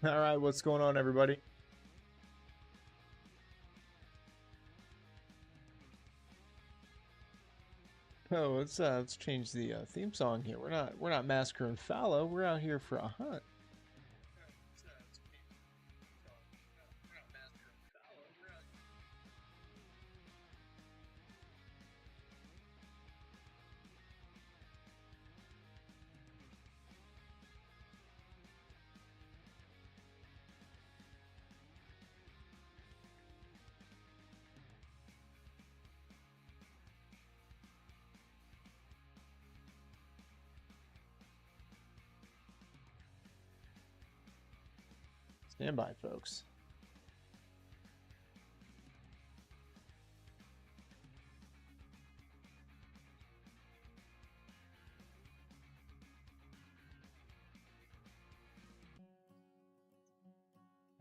All right, what's going on, everybody? Oh, let's change the theme song here. We're not Massacre and Fallow. We're out here for a hunt. Stand by, folks.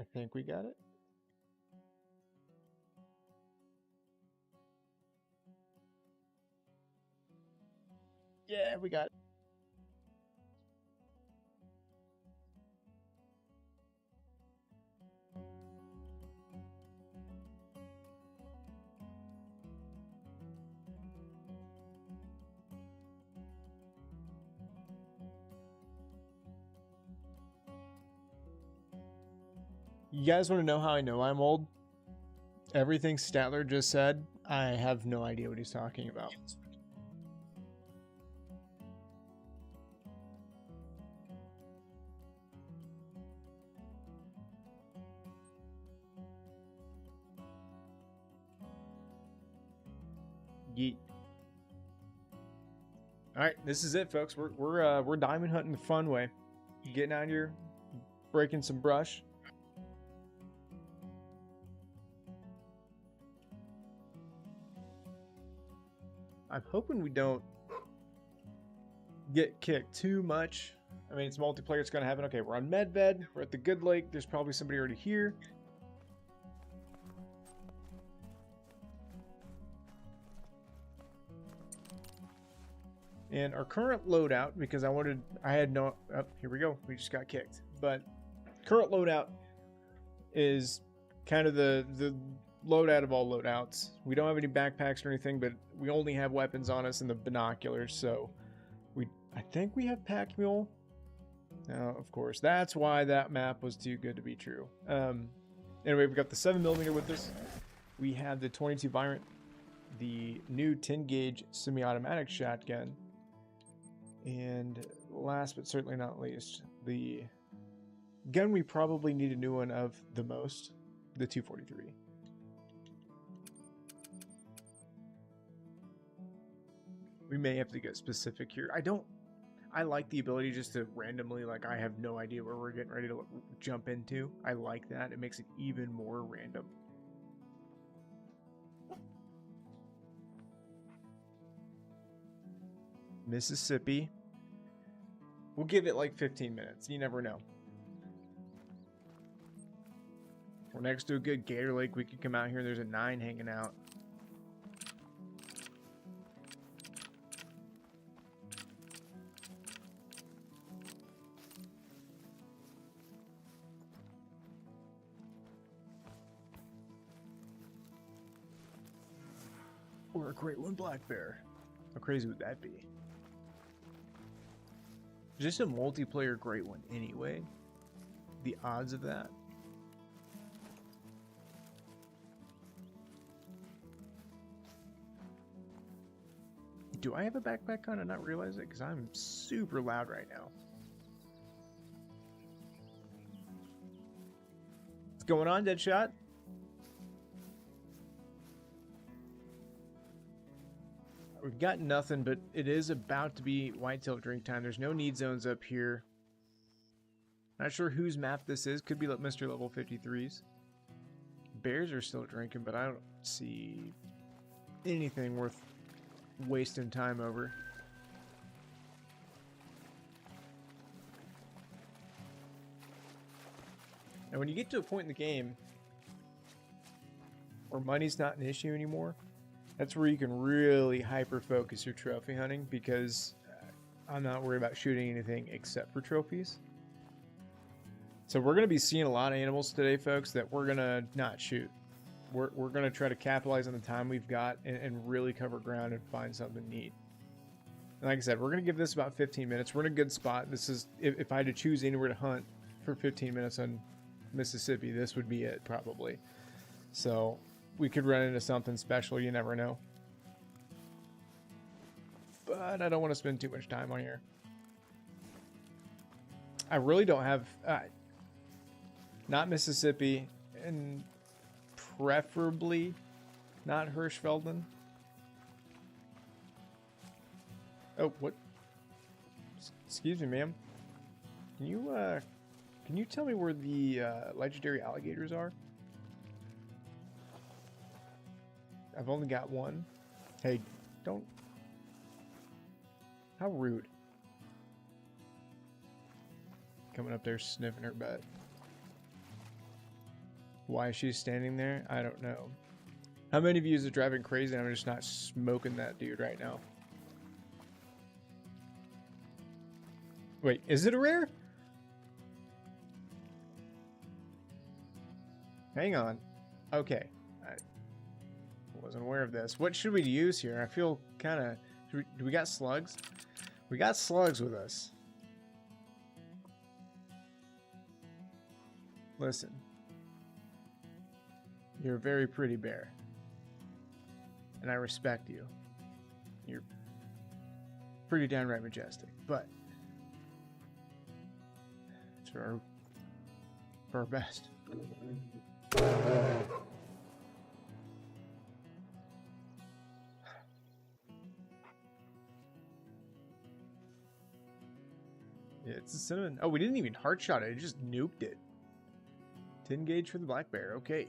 I think we got it. Yeah, we got it. You guys want to know how I know I'm old? Everything Statler just said, I have no idea what he's talking about. Yeet. All right, this is it, folks. We're diamond hunting the fun way. Getting out here, breaking some brush. I'm hoping we don't get kicked too much. I mean, it's multiplayer. It's going to happen. Okay, we're on Medved. We're at the Good Lake. There's probably somebody already here. And our current loadout, because I had no, oh, here we go. We just got kicked. But current loadout is kind of the loadout of all loadouts. We don't have any backpacks or anything, but we only have weapons on us and the binoculars. So I think we have pack mule. Now, of course, that's why that map was too good to be true. Anyway, we've got the 7mm with us. We have the 22 Virant, the new 10 gauge semi-automatic shotgun, and last but certainly not least, the gun we probably need a new one of the most, the 243. We may have to get specific here. I like the ability just to randomly, like, I have no idea where we're getting ready to jump into. I like that. It makes it even more random. Mississippi. We'll give it like 15 minutes. You never know. We're next to a good gator lake. We could come out here and there's a 9 hanging out. Or a great one black bear. How crazy would that be? Just a multiplayer great one anyway. The odds of that. Do I have a backpack on and not realize it? Because I'm super loud right now. What's going on, Deadshot? We've got nothing, but it is about to be whitetail drink time. There's no need zones up here. Not sure whose map this is. Could be like Mr. Level 53's. Bears are still drinking, but I don't see anything worth wasting time over. And when you get to a point in the game where money's not an issue anymore, that's where you can really hyper focus your trophy hunting, because I'm not worried about shooting anything except for trophies. So we're going to be seeing a lot of animals today, folks, that we're going to not shoot. We're going to try to capitalize on the time we've got and really cover ground and find something neat. And like I said, we're going to give this about 15 minutes. We're in a good spot. This is, if I had to choose anywhere to hunt for 15 minutes on Mississippi, this would be it probably. So we could run into something special. You never know. But I don't want to spend too much time on here. I really don't have... not Mississippi, and preferably not Hirschfelden. Oh, what? Excuse me, ma'am. Can you tell me where the legendary alligators are? I've only got one. Hey, don't... How rude. Coming up there sniffing her butt. Why she's standing there, I don't know. How many of you are driving crazy and I'm just not smoking that dude right now? Wait, is it a rare? Hang on. Okay. I wasn't aware of this. What should we use here? I feel kind of... Do we got slugs? We got slugs with us. Listen. You're a very pretty bear. And I respect you. You're pretty downright majestic. But it's for our best. Yeah, it's a cinnamon. Oh, we didn't even heart shot it. It just nuked it. 10 gauge for the black bear. Okay.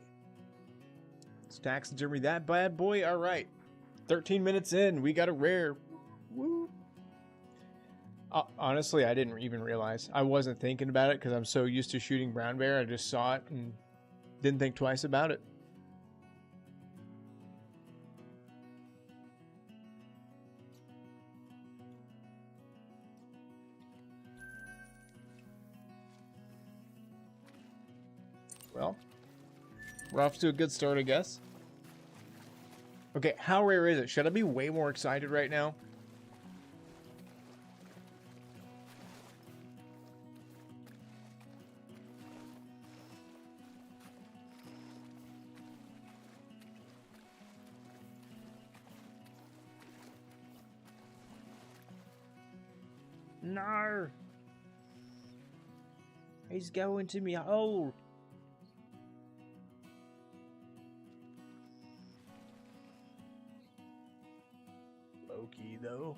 Let's taxidermy that bad boy. All right. 13 minutes in. We got a rare. Woo. Honestly, I didn't even realize. I wasn't thinking about it because I'm so used to shooting brown bear. I just saw it and didn't think twice about it. Well, we're off to a good start, I guess. Okay, how rare is it? Should I be way more excited right now? No! He's going to me hole! Though.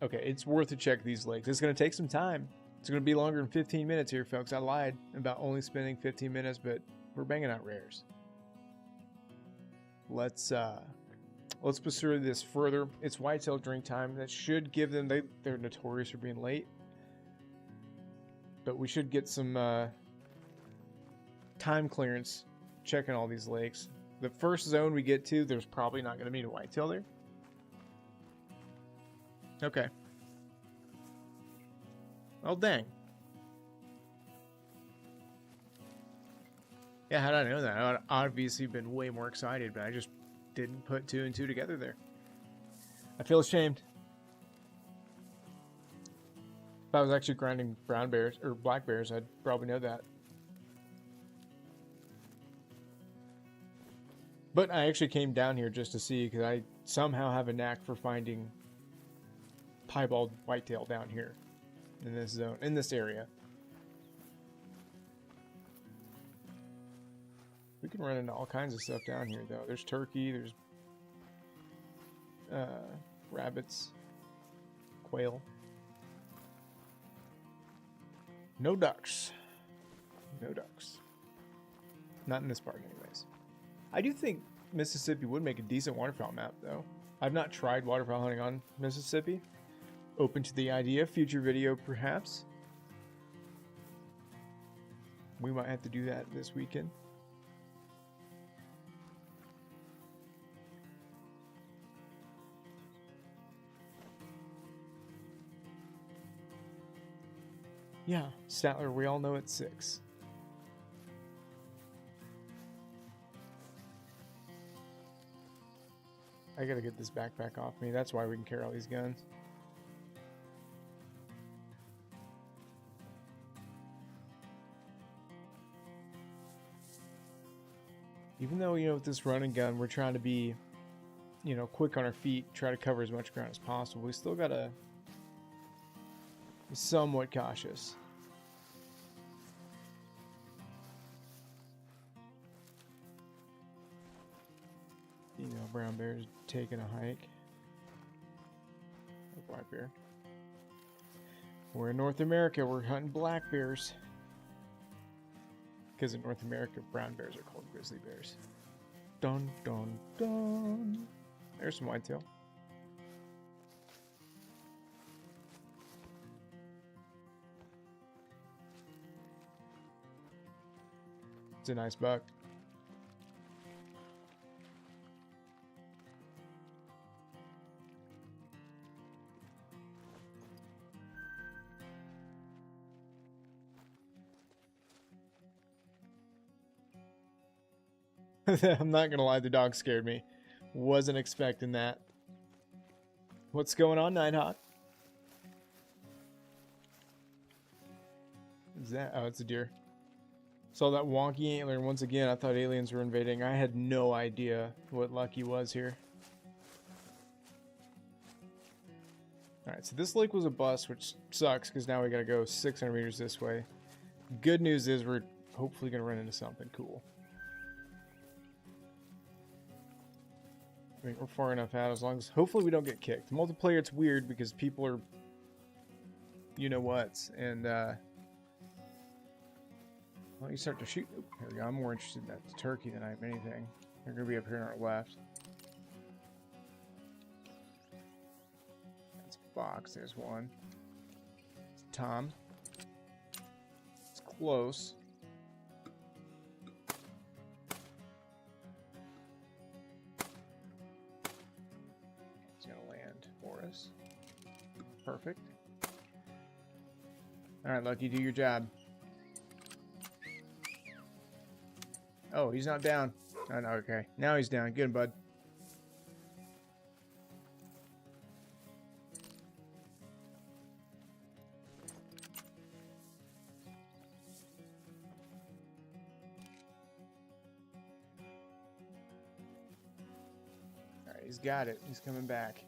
Okay, it's worth to check these lakes. It's going to take some time. It's going to be longer than 15 minutes here, folks. I lied about only spending 15 minutes, but we're banging out rares. Let's pursue this further. It's whitetail drink time. That should give them... They're notorious for being late. But we should get some time clearance checking all these lakes. The first zone we get to, there's probably not going to be a whitetail there. Okay. Oh, dang. Yeah, how did I know that? I'd obviously been way more excited, but I just didn't put 2 and 2 together there. I feel ashamed. If I was actually grinding brown bears, or black bears, I'd probably know that. But I actually came down here just to see, because I somehow have a knack for finding piebald whitetail down here in this zone, in this area. We can run into all kinds of stuff down here, though. There's turkey, there's rabbits, quail. No ducks. No ducks. Not in this part, anyways. I do think Mississippi would make a decent waterfowl map, though. I've not tried waterfowl hunting on Mississippi. Open to the idea. Future video, perhaps. We might have to do that this weekend. Yeah, Statler, we all know it's 6. I gotta get this backpack off me. That's why we can carry all these guns. Even though, you know, with this running gun, we're trying to be, you know, quick on our feet, try to cover as much ground as possible, we still gotta be somewhat cautious. You know, brown bear's taking a hike. Black bear. We're in North America, we're hunting black bears. Because in North America, brown bears are called grizzly bears. Dun dun dun. There's some whitetail. It's a nice buck. I'm not gonna lie, the dog scared me. Wasn't expecting that. What's going on, Nighthawk? Is that? Oh, it's a deer. Saw that wonky antler, and once again, I thought aliens were invading. I had no idea what Lucky was here. Alright, so this lake was a bust, which sucks, because now we gotta go 600 meters this way. Good news is we're hopefully gonna run into something cool. I mean, we're far enough out, as long as hopefully we don't get kicked. Multiplayer, it's weird because people are, you know what, and well, you start to shoot. Oh, here we go. I'm more interested in that turkey than I am anything. They're gonna be up here on our left. That's a fox. There's one. It's Tom. It's close. Perfect. Alright, Lucky, do your job. Oh, he's not down. Oh, no, okay. Now he's down. Good, bud. Alright, he's got it. He's coming back.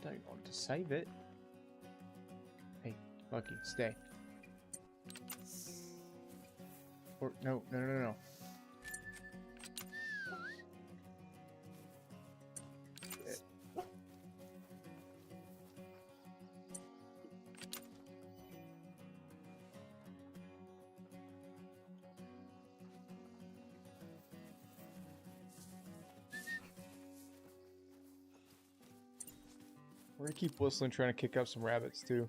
I want to save it. Hey, Lucky, stay. Or no. We're gonna keep whistling, trying to kick up some rabbits too.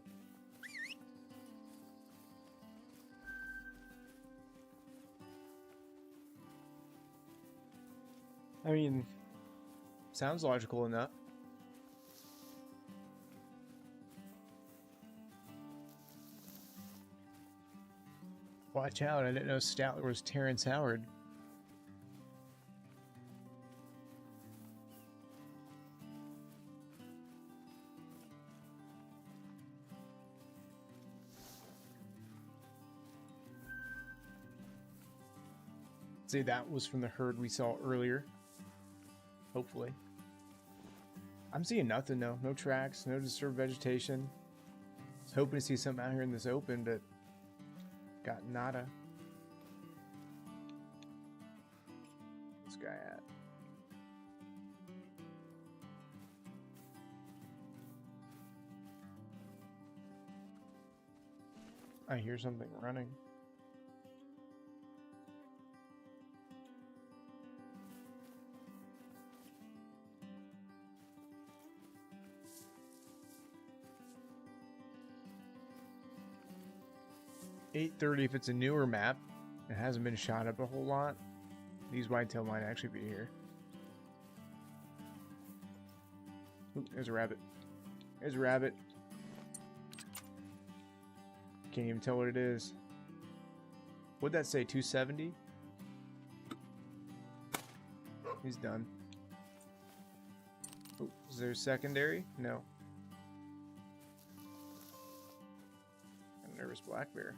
I mean, sounds logical enough. Watch out, I didn't know Statler was Terrence Howard. See, that was from the herd we saw earlier. Hopefully. I'm seeing nothing, though. No tracks, no disturbed vegetation. I was hoping to see something out here in this open, but got nada. What's this guy at? I hear something running. .830 if it's a newer map. It hasn't been shot up a whole lot. These whitetail might actually be here. Ooh, there's a rabbit. There's a rabbit. Can't even tell what it is. What'd that say? 270? He's done. Oh, is there a secondary? No. A nervous black bear.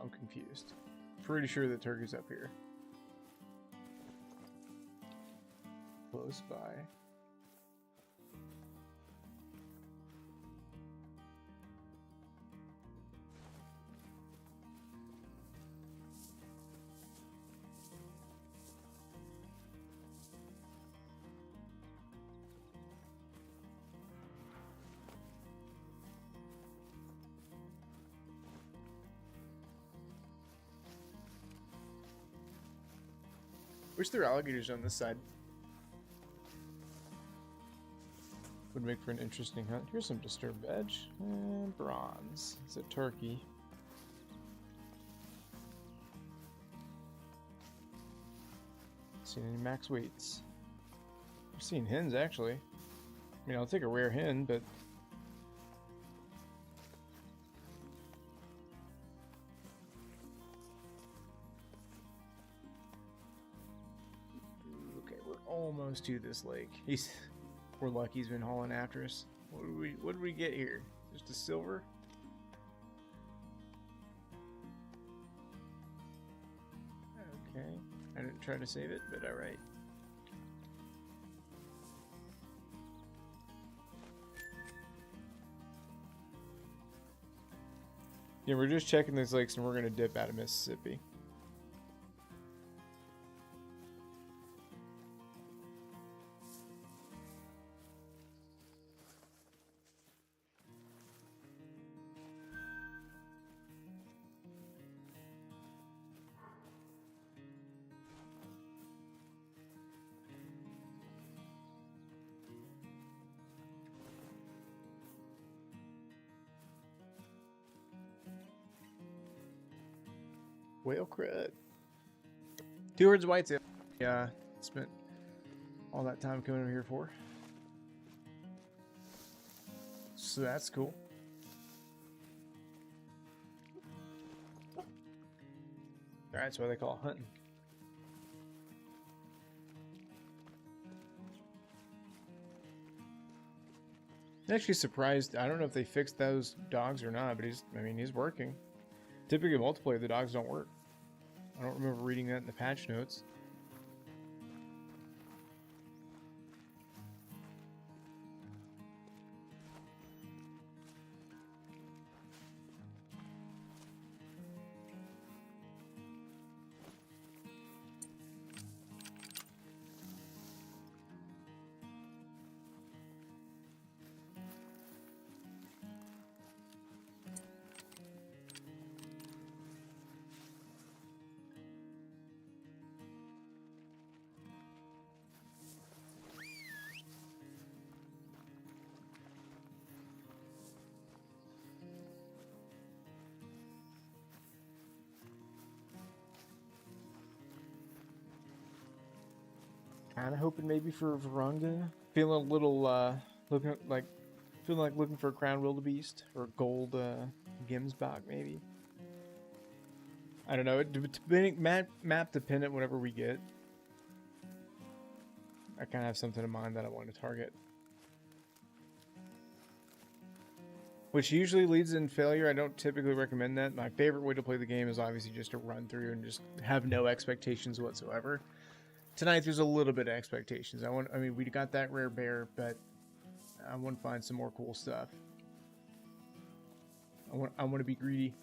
I'm confused. Pretty sure the turkey's up here. Close by. Wish there were alligators on this side. Would make for an interesting hunt. Here's some disturbed veg. And bronze. It's a turkey. Seen any max weights? I've seen hens actually. I mean, I'll take a rare hen, but almost to this lake. We're lucky he's been hauling after us. What did we get here? Just a silver? Okay. I didn't try to save it, but alright. Yeah, we're just checking these lakes and we're gonna dip out of Mississippi. Whale crud. 2 herds of whitetail. Yeah, spent all that time coming over here for. So that's cool. Alright, that's what they call hunting. I'm actually surprised. I don't know if they fixed those dogs or not, but he's working. Typically, multiplayer, the dogs don't work. I don't remember reading that in the patch notes. Kind of hoping maybe for Virunga. Feeling a little, feeling like looking for a crown wildebeest or gold Gemsbok maybe. I don't know. Map dependent. Whatever we get, I kind of have something in mind that I want to target. Which usually leads in failure. I don't typically recommend that. My favorite way to play the game is obviously just to run through and just have no expectations whatsoever. Tonight there's a little bit of expectations. I mean, we got that rare bear, but I want to find some more cool stuff. I want to be greedy.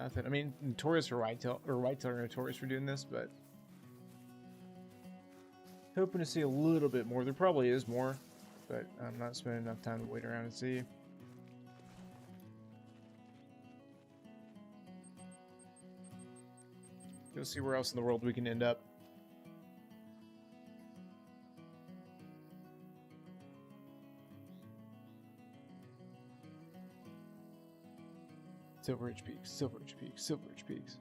nothing. I mean, notorious for whitetail, or whitetail are notorious for doing this, but hoping to see a little bit more. There probably is more, but I'm not spending enough time to wait around and see. We'll see where else in the world we can end up. Silver Ridge Peaks, Silver Ridge Peaks, Silver Ridge Peaks.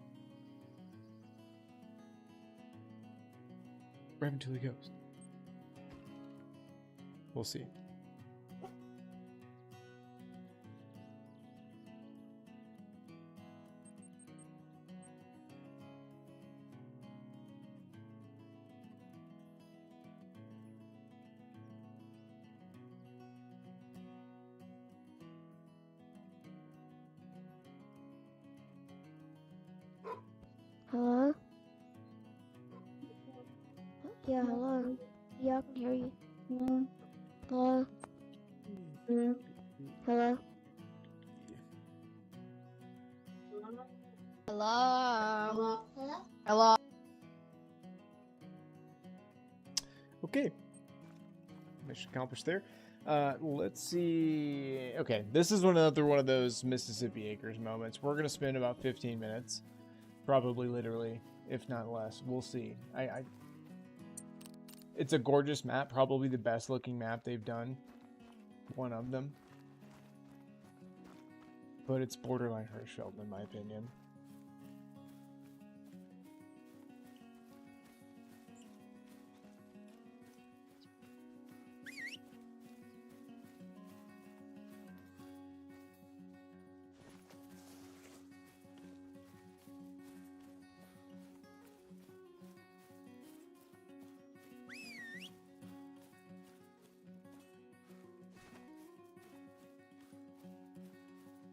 Raventouli Ghost. We'll see. Hello? Yeah, hello. Yeah, I can hear you. Hello? Hello? Hello. Hello. Okay. Mission accomplished there. Let's see. Okay, this is another one of those Mississippi Acres moments. We're gonna spend about 15 minutes, probably literally, if not less. We'll see. It's a gorgeous map, probably the best looking map they've done. One of them. But it's borderline Hirschfeld in my opinion.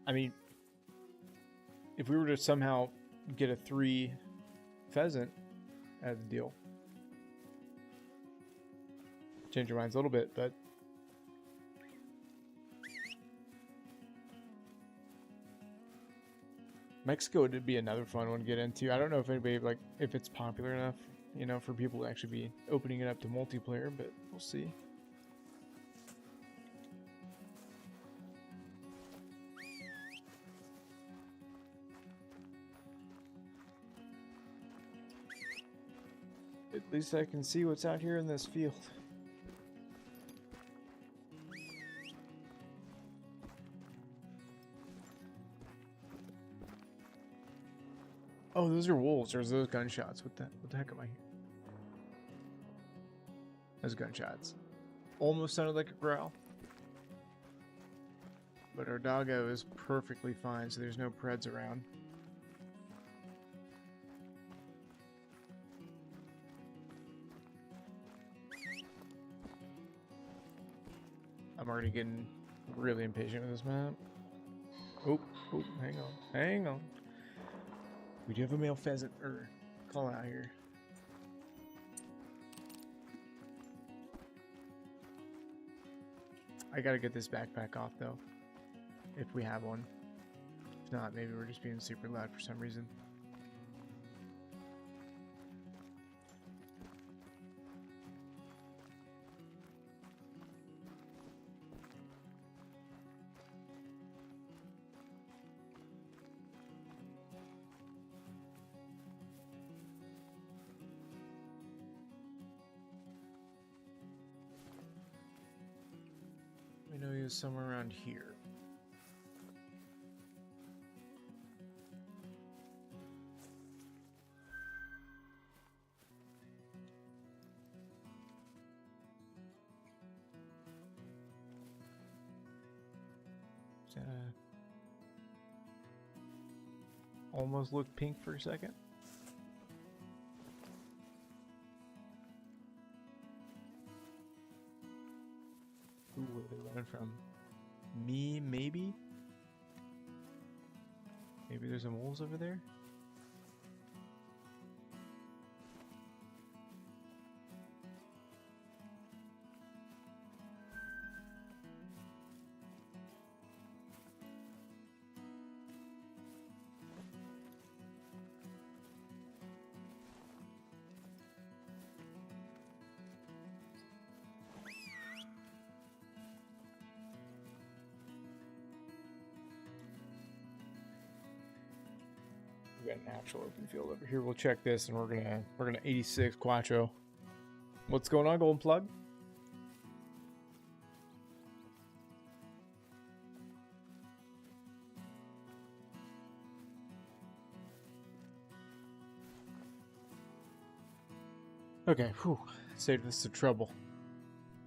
I mean, if we were to somehow get a 3 pheasant out of the deal, change your minds a little bit, but Mexico would be another fun one to get into. I don't know if anybody, like, if it's popular enough, you know, for people to actually be opening it up to multiplayer, but we'll see. At least I can see what's out here in this field. Oh, those are wolves, or is those gunshots? What the heck am I hearing? Those gunshots. Almost sounded like a growl. But our doggo is perfectly fine, so there's no preds around. I'm already getting really impatient with this map. Oh, hang on. We do have a male pheasant, or call out here. I gotta get this backpack off though, if we have one. If not, maybe we're just being super loud for some reason. I know he was somewhere around here. Is that a... Almost looked pink for a second. Ooh, where are they running from? Me, maybe? Maybe there's some wolves over there? got an actual open field over here. We'll check this, and we're gonna 86 Quattro. What's going on, Golden Plug? Okay, whew. Saved us some trouble.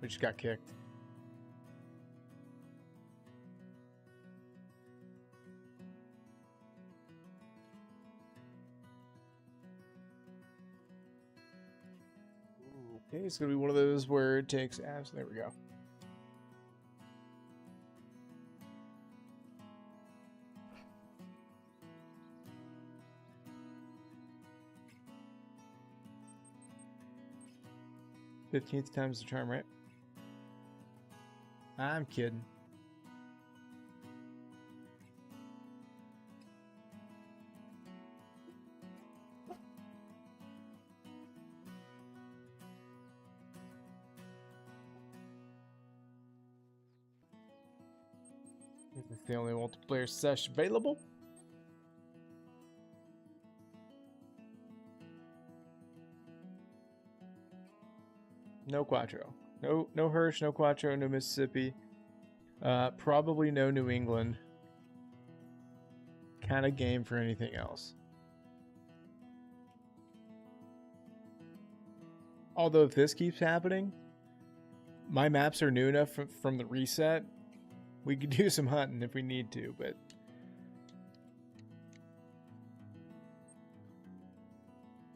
We just got kicked. Okay, it's gonna be one of those where it takes abs. There we go. "15th time's the charm, right?" I'm kidding. Is this the only multiplayer sesh available? No Quattro. No Hirsch, no Quattro, no Mississippi. Probably no New England. Kind of game for anything else. Although if this keeps happening, my maps are new enough from the reset. We could do some hunting if we need to, but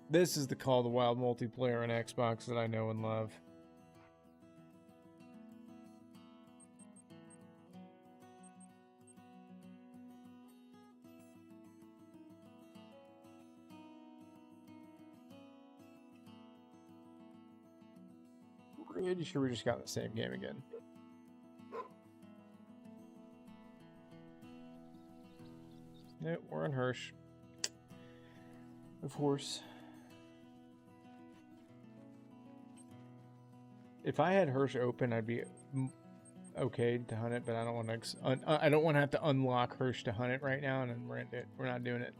this is the Call of the Wild multiplayer on Xbox that I know and love. Pretty sure we just got in the same game again. Nope, we're on Hirsch. Of course. If I had Hirsch open, I'd be okay to hunt it, but I don't want to. I don't want to have to unlock Hirsch to hunt it right now, and we're not doing it.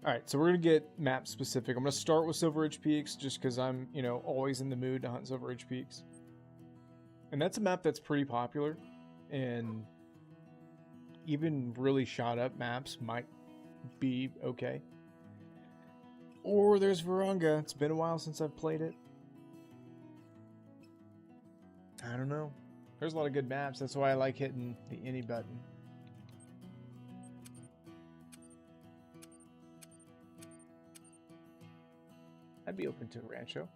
All right, so we're gonna get map specific. I'm gonna start with Silver Ridge Peaks, just because I'm, always in the mood to hunt Silver Ridge Peaks, and that's a map that's pretty popular, and even really shot up maps might be okay. Or there's Virunga. It's been a while since I've played it. I don't know. There's a lot of good maps. That's why I like hitting the any button. I'd be open to Rancho.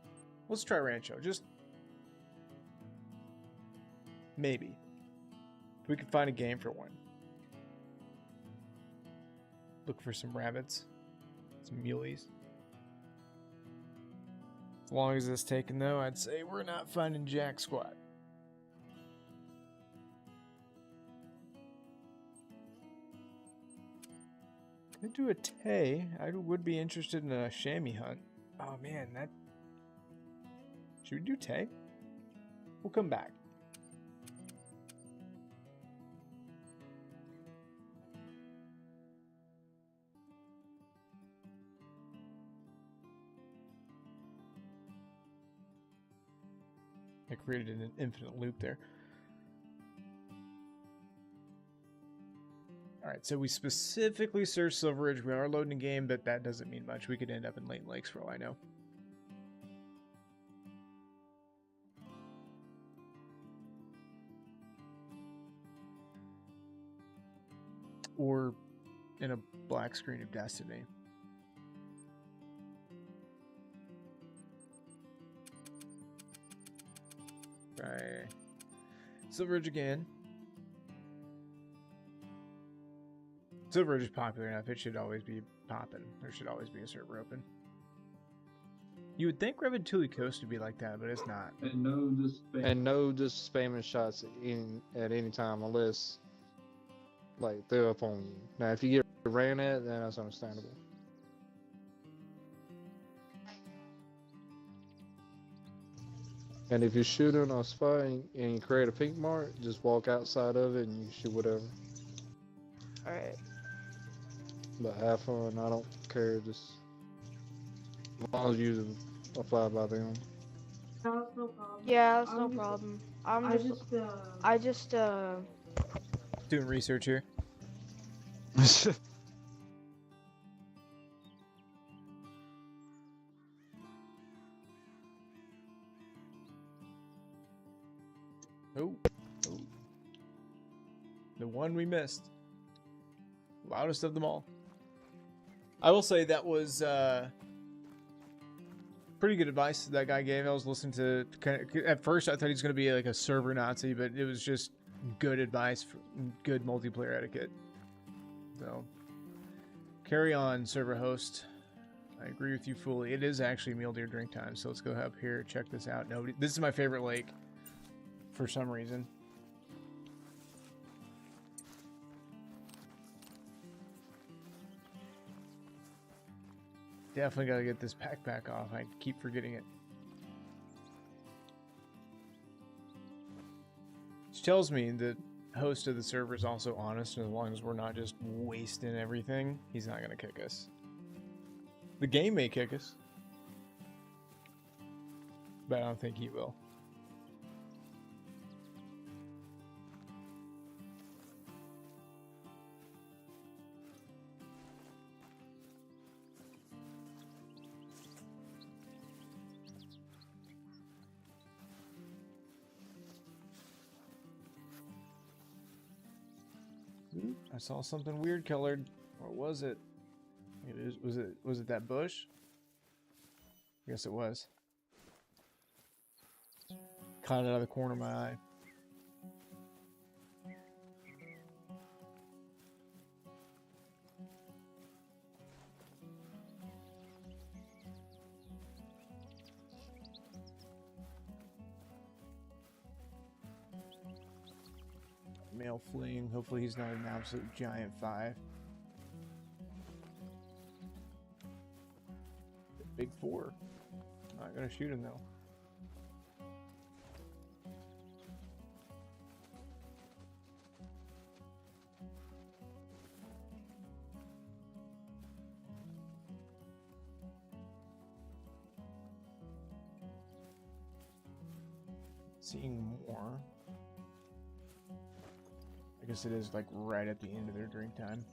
Let's try Rancho. Just maybe. If we could find a game for one. Look for some rabbits. Some muleys. As long as it's taken, though, I'd say we're not finding jack squat. Could do a Tay. I would be interested in a chamois hunt. Oh man, that... Should we do Tay? We'll come back. I created an infinite loop there. Alright, so we specifically searched Silver Ridge. We are loading a game, but that doesn't mean much. We could end up in Lane Lakes for all I know. Or in a black screen of Destiny. Right. Silver Ridge again. Silver Ridge is popular enough. It should always be popping. There should always be a server open. You would think Revetuli Coast would be like that, but it's not. And no just spamming shots at any time unless like they're up on you. Now if you get ran at, then that's understandable. And if you're shooting on a spot and you create a pink mark, just walk outside of it and you shoot whatever. Alright. But have fun. I don't care. Just as long as you apply by them. Yeah, that's no problem. I just Doing research here. Oh, oh. The one we missed. Loudest of them all. I will say that was pretty good advice that guy gave. I was listening to at first I thought he was going to be like a server Nazi, but it was just good advice for good multiplayer etiquette. So carry on, server host. I agree with you fully. It is actually meal deer drink time, so let's go up here, check this out. Nobody. This is my favorite lake for some reason. Definitely got to get this backpack off. I keep forgetting it. Which tells me the host of the server is also honest, and as long as we're not just wasting everything, he's not going to kick us. The game may kick us, but I don't think he will. I saw something weird colored. What was it? Was it that bush? I guess it was. Caught it out of the corner of my eye. Male fleeing. Hopefully he's not an absolute giant 5. Big 4. Not gonna shoot him though. Seeing more. I guess it is like right at the end of their drink time.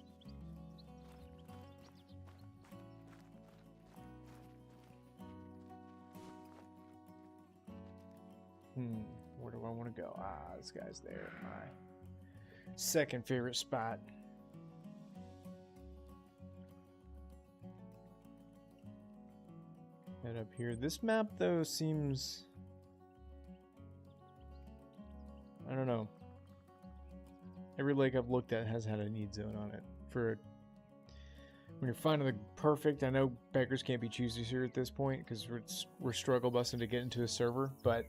Where do I want to go? Ah, this guy's there. My second favorite spot. Head up here. This map though seems, I don't know. Every lake I've looked at has had a need zone on it. For when you're finding the perfect, I know beggars can't be choosers here at this point because we're struggle busting to get into a server, but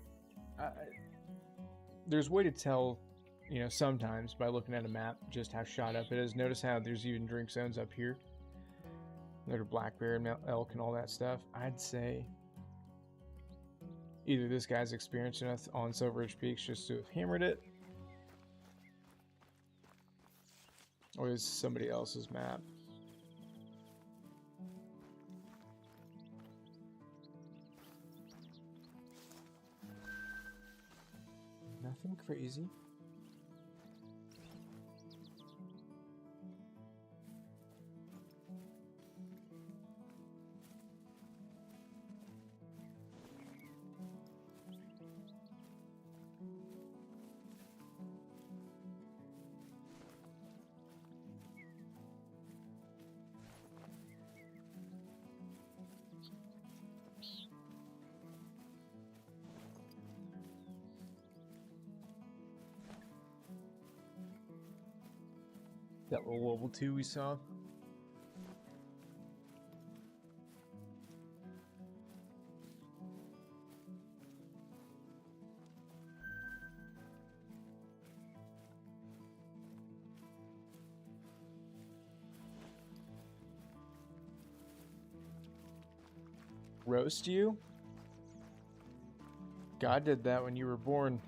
there's a way to tell, you know, sometimes by looking at a map just how shot up it is. Notice how there's even drink zones up here. There are black bear and elk and all that stuff. I'd say either this guy's experienced enough on Silveridge Peaks just to have hammered it, or is somebody else's map. Nothing crazy. That little level 2 we saw. Roast you? God did that when you were born.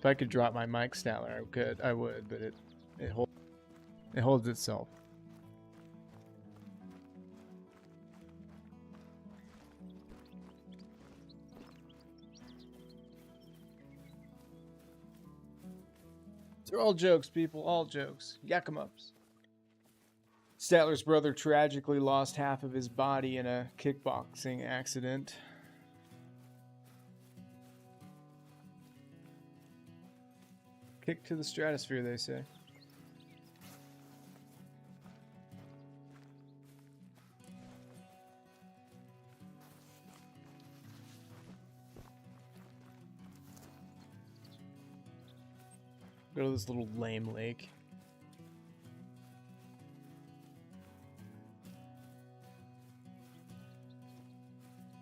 If I could drop my mic Statler, I would, but it holds itself. They're all jokes, people, all jokes. Yak 'em ups. Statler's brother tragically lost half of his body in a kickboxing accident. Kick to the stratosphere, they say. Go to this little lame lake.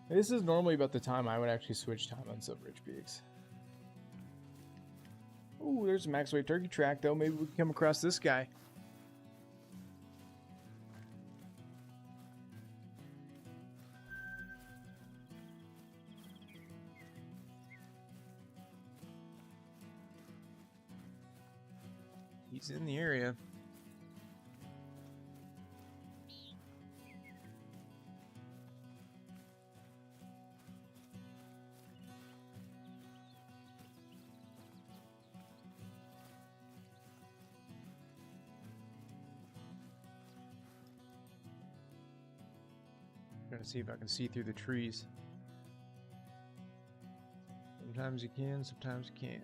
This is normally about the time I would actually switch time on Silveridge Peaks. Oh, there's a max weight turkey track, though. Maybe we can come across this guy. He's in the area. Trying to see if I can see through the trees. Sometimes you can, sometimes you can't.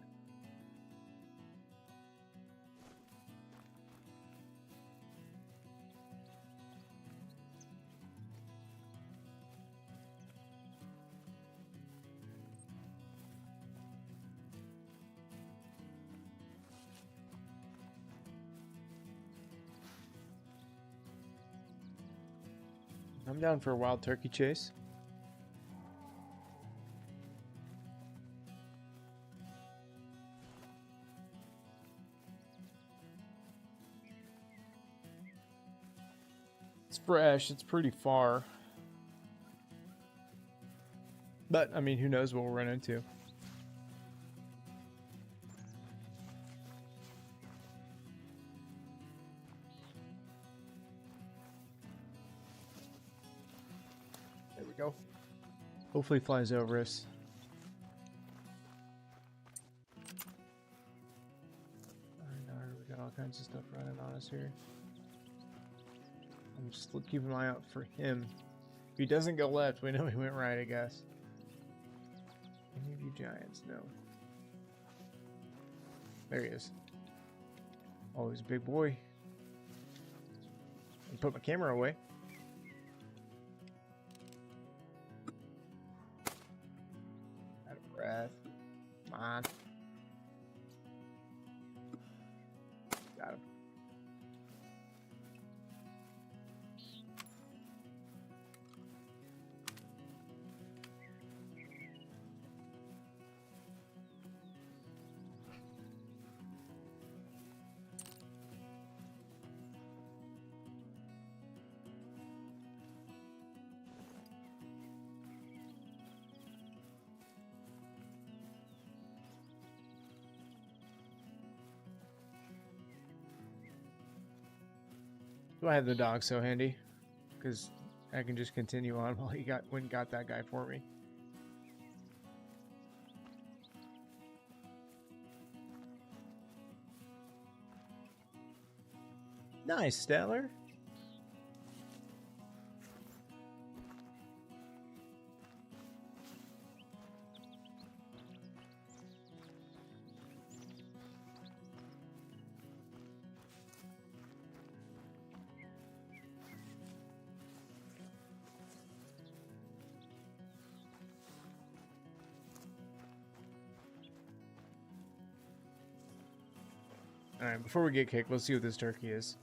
I'm down for a wild turkey chase. It's fresh, it's pretty far. But, I mean, who knows what we'll run into. There we go. Hopefully he flies over us. I know, we got all kinds of stuff running on us here. I'm just keeping an eye out for him. If he doesn't go left, we know he went right, I guess. Any of you giants? No. There he is. Oh, he's a big boy. I put my camera away. Out of breath. Come on. Got him. Do I have the dog so handy? Because I can just continue on while he went and got that guy for me. Nice, Statler. Alright, before we get kicked, let's see what this turkey is.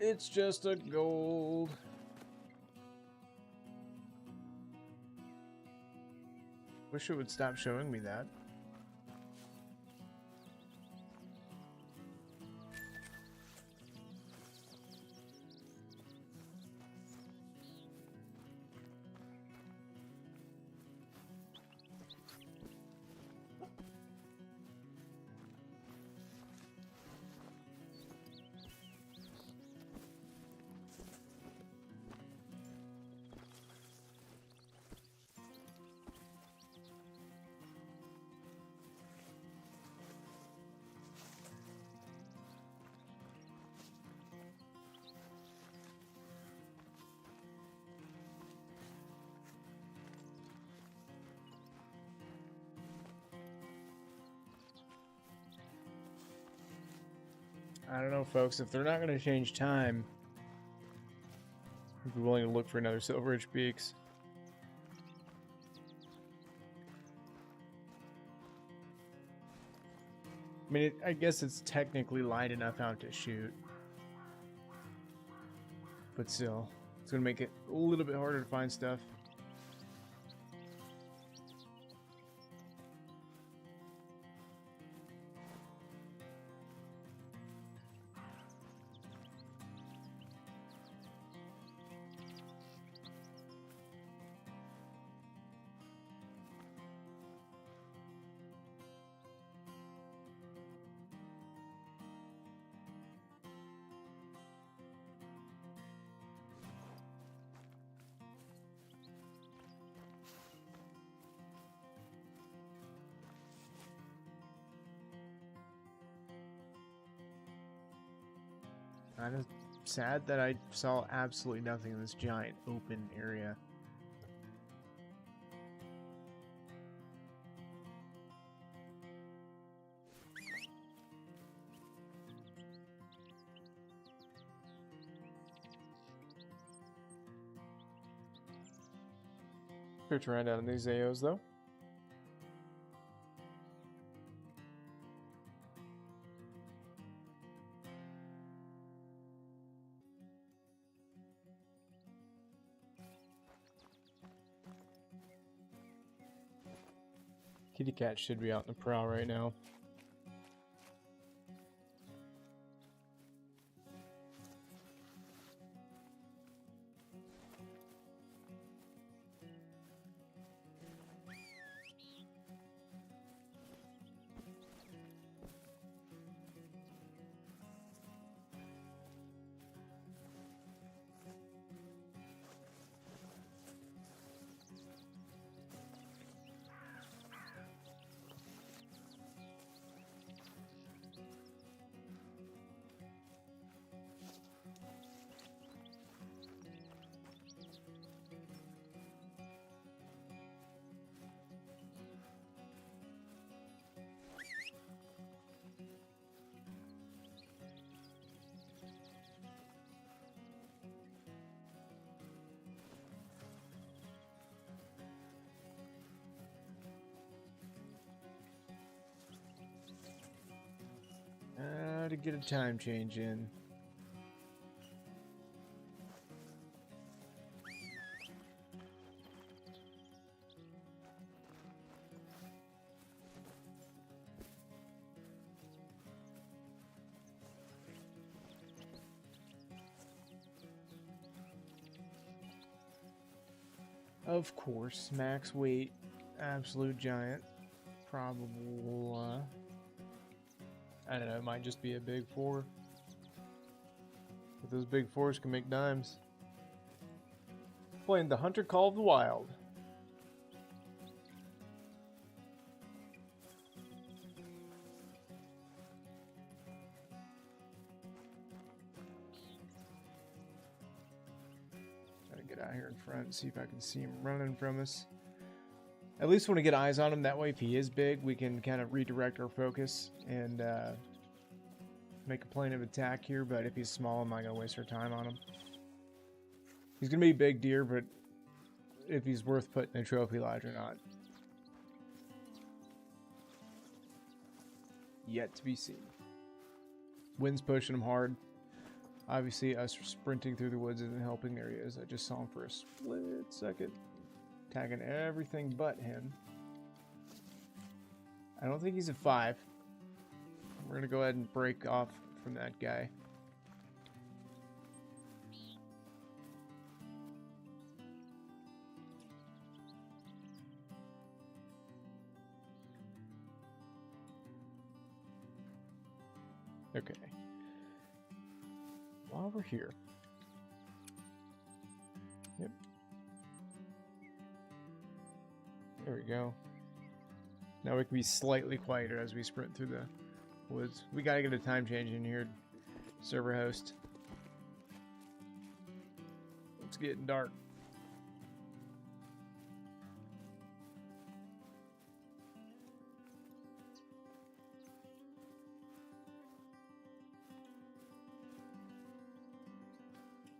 It's just a gold. Wish it would stop showing me that. I don't know, folks. If they're not going to change time, I'd be willing to look for another Silver Ridge Peaks. I mean, I guess it's technically light enough out to shoot. But still, it's going to make it a little bit harder to find stuff. Kind of sad that I saw absolutely nothing in this giant open area. Search around out in these AOs though. Kitty cat should be out in the prowl right now. To get a time change in. Of course, max weight, absolute giant, probable. I don't know, it might just be a big 4. But those big 4s can make dimes. Playing the Hunter Call of the Wild. Try to get out here in front and see if I can see him running from us. At least when we get eyes on him, that way if he is big, we can kind of redirect our focus and make a plan of attack here, but if he's small, I'm not going to waste our time on him. He's going to be a big deer, but if he's worth putting in a trophy lodge or not. Yet to be seen. Wind's pushing him hard. Obviously, us sprinting through the woods isn't helping. There he is. I just saw him for a split second. Tagging everything but him. I don't think he's a 5. We're going to go ahead and break off from that guy. Okay. While we're here. Yep. There we go. Now we can be slightly quieter as we sprint through the woods. We gotta get a time change in here, server host. It's getting dark.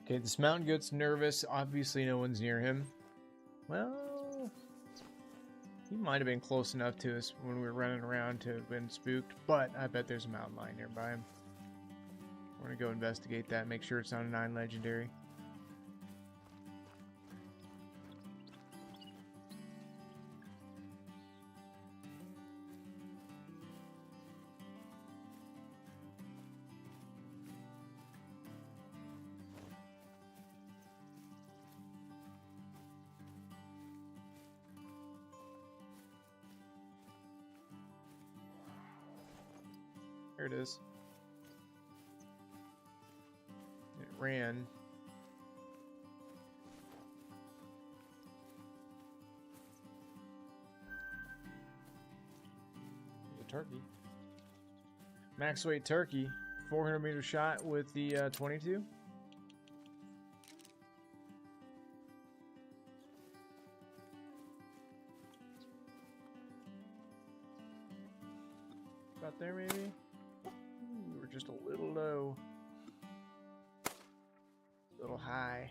Okay, this mountain goat's nervous. Obviously, no one's near him. Well, he might have been close enough to us when we were running around to have been spooked, but I bet there's a mountain lion nearby him. We're gonna go investigate that, make sure it's not a 9 legendary. There it is. It ran. The turkey. Max weight turkey. 400 meter shot with the 22. About there maybe? We were just a little low. A little high.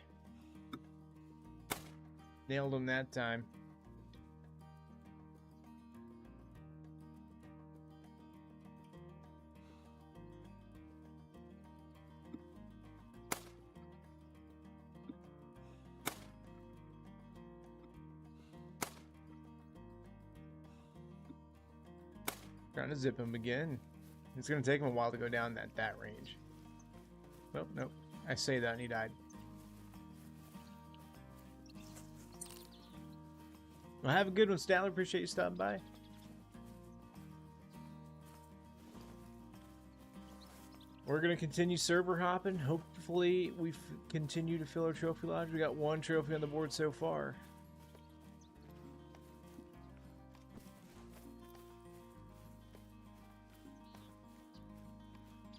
Nailed him that time. Trying to zip him again. It's gonna take him a while to go down that range. Nope, nope. I say that and he died. Well, have a good one, Statler. Appreciate you stopping by. We're gonna continue server hopping. Hopefully, we continue to fill our trophy lodge. We got 1 trophy on the board so far.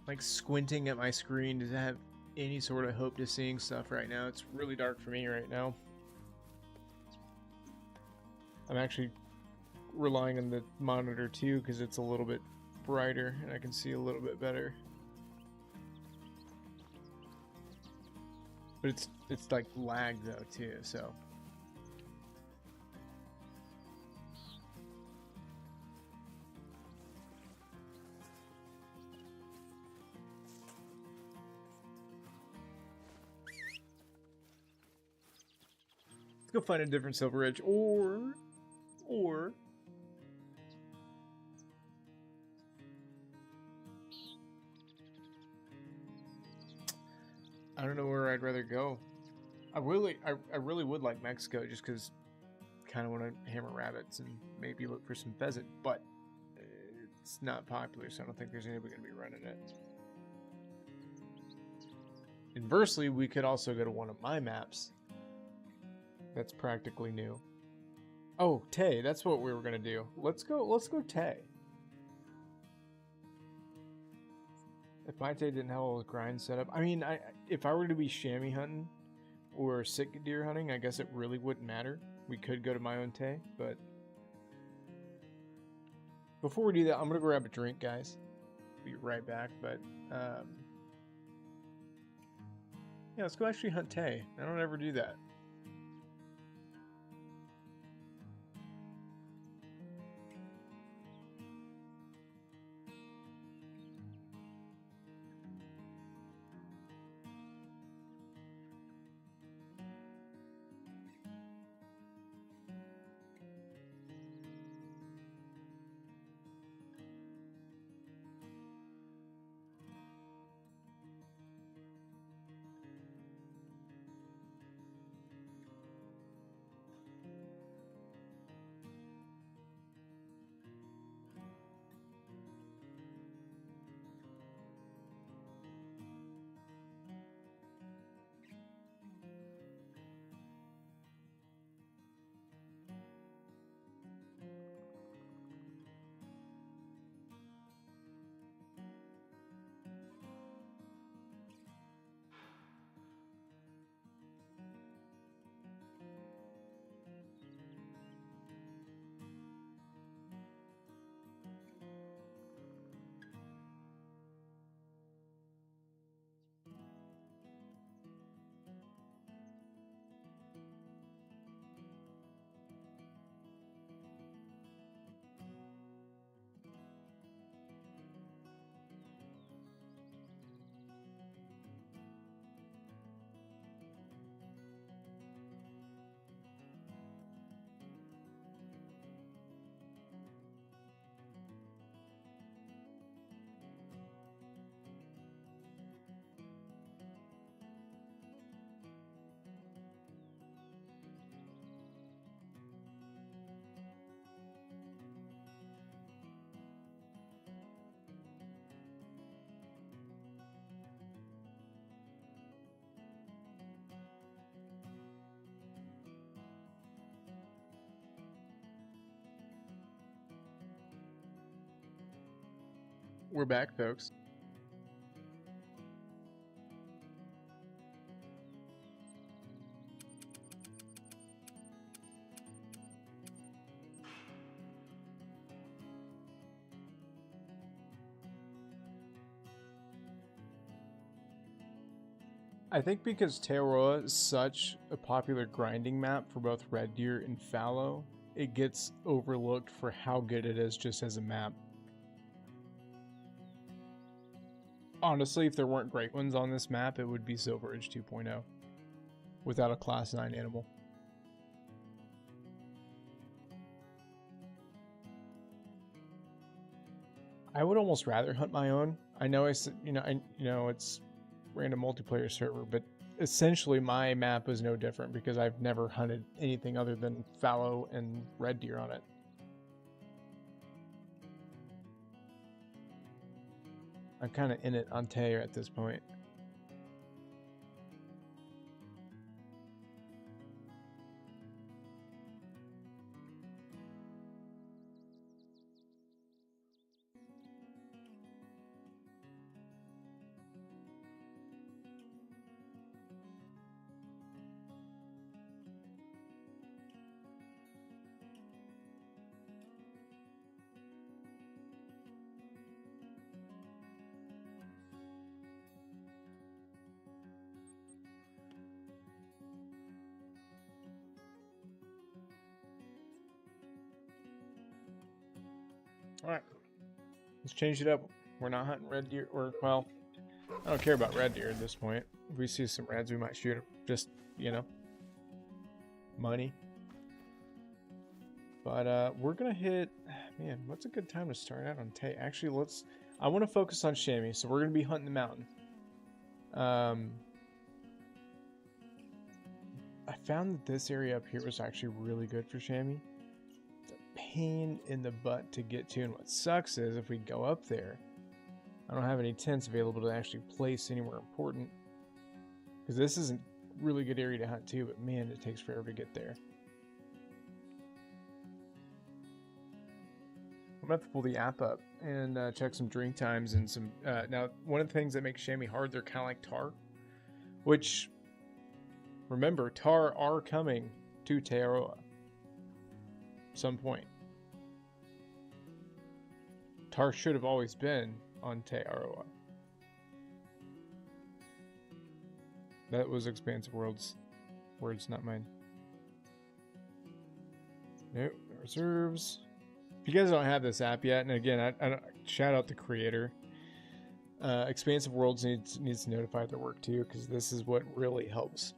Like squinting at my screen to have any sort of hope to seeing stuff right now. It's really dark for me right now. I'm actually relying on the monitor too because it's a little bit brighter and I can see a little bit better. But it's like lag though too, so. Let's go find a different Silver Edge, or I don't know where I'd rather go. I really would like Mexico just because kind of want to hammer rabbits and maybe look for some pheasant, but it's not popular, so I don't think there's anybody going to be running it. Inversely, we could also go to one of my maps. That's practically new. Oh, Tay, that's what we were gonna do. Let's go Tay. If my Tay didn't have all the grind set up, I mean, if I were to be chamois hunting or sick deer hunting, I guess it really wouldn't matter. We could go to my own Tay, but before we do that, I'm gonna grab a drink, guys. Be right back, but yeah, let's go actually hunt Tay. I don't ever do that. We're back, folks. I think because Teroa is such a popular grinding map for both Red Deer and Fallow, it gets overlooked for how good it is just as a map. Honestly, if there weren't great ones on this map, it would be Silver Age 2.0 without a Class 9 animal. I would almost rather hunt my own. I know it's random multiplayer server, but essentially my map is no different because I've never hunted anything other than fallow and red deer on it. I'm kind of in it on Taylor at this point. Alright, let's change it up. We're not hunting red deer, or, well, I don't care about red deer at this point. If we see some reds, we might shoot them. Just, you know, money. But we're gonna hit, man, what's a good time to start out on Tay? Actually, I want to focus on chamois, so we're gonna be hunting the mountain. I found that this area up here was actually really good for chamois. Pain in the butt to get to, and what sucks is if we go up there, I don't have any tents available to actually place anywhere important, because this is a really good area to hunt too, but man, it takes forever to get there. I'm gonna have to pull the app up and check some drink times and some now one of the things that makes chamois hard, they're kind of like tar, which, remember, tar are coming to Tearoa some point. Tar should have always been on Tearoa. That was Expansive World's words, not mine. Nope, reserves. If you guys don't have this app yet, and again, I don't, shout out the creator. Expansive Worlds needs to notify their work too, because this is what really helps.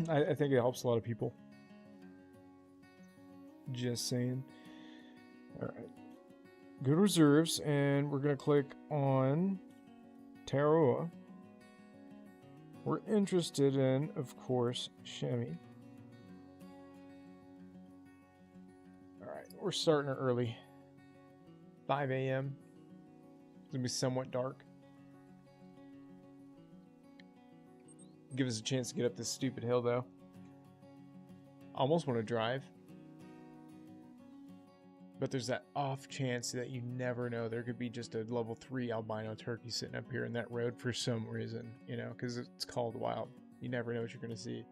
I think it helps a lot of people. Just saying. Alright. Go to reserves, and we're going to click on Tearoa. We're interested in, of course, chamois. Alright, we're starting early. 5 a.m. It's going to be somewhat dark. Give us a chance to get up this stupid hill, though. Almost want to drive. But there's that off chance that you never know. There could be just a level 3 albino turkey sitting up here in that road for some reason, you know, because it's called wild. You never know what you're going to see.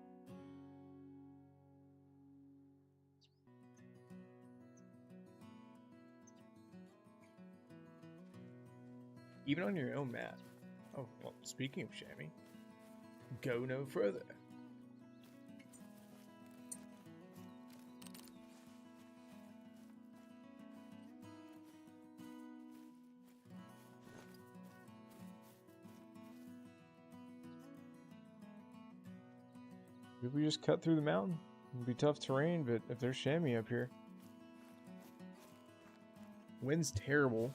Even on your own map. Oh, well, speaking of chamois, go no further. Maybe we just cut through the mountain. It'll be tough terrain, but if there's chamois up here. Wind's terrible.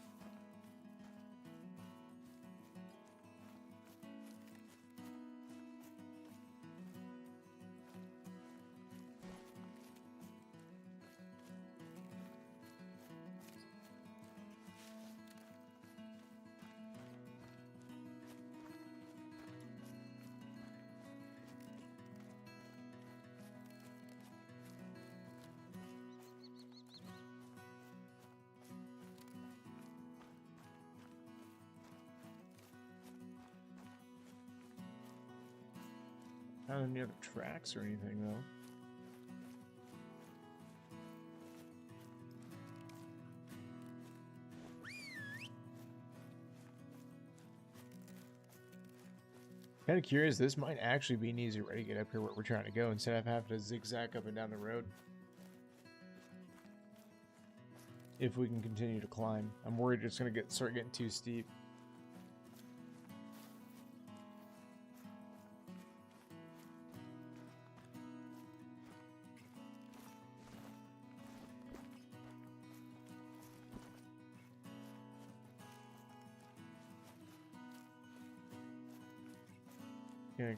Not any other tracks or anything though. Kind of curious, this might actually be an easy way to get up here where we're trying to go instead of having to zigzag up and down the road. If we can continue to climb. I'm worried it's going to start getting too steep. Gonna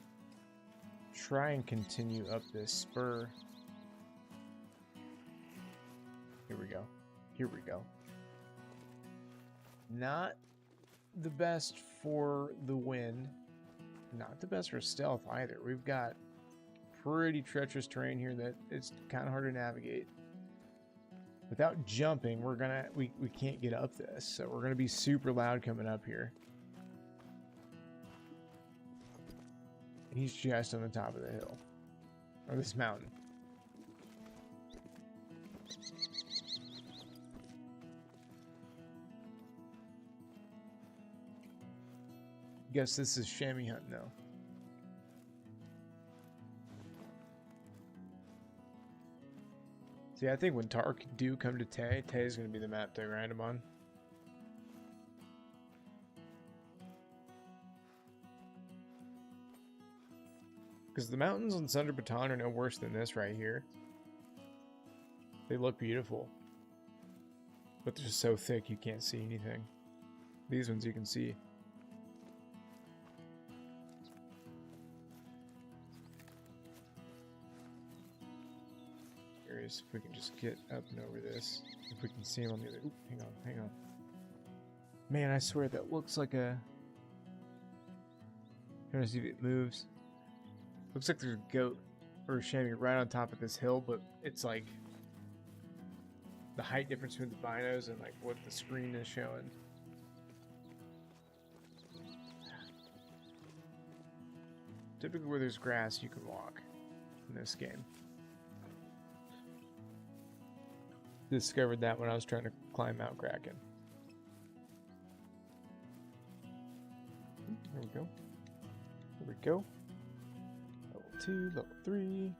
try and continue up this spur. Here we go. Here we go. Not the best for the wind. Not the best for stealth either. We've got pretty treacherous terrain here that it's kind of hard to navigate. Without jumping, we can't get up this, so we're gonna be super loud coming up here. He's just on the top of the hill. Or this mountain. Guess this is chamois hunting though. See, I think when Tark do come to Tay, Tay is going to be the map they grind him on. Because the mountains on Thunder Baton are no worse than this right here. They look beautiful. But they're just so thick you can't see anything. These ones you can see. Curious if we can just get up and over this. If we can see them on the other... Oop, hang on, hang on. Man, I swear that looks like a... Trying to see if it moves. Looks like there's a goat or a chamois right on top of this hill, but it's like the height difference between the binos and like what the screen is showing. Typically where there's grass you can walk in this game. Discovered that when I was trying to climb Mount Kraken. There we go. There we go. Level 2, level 3.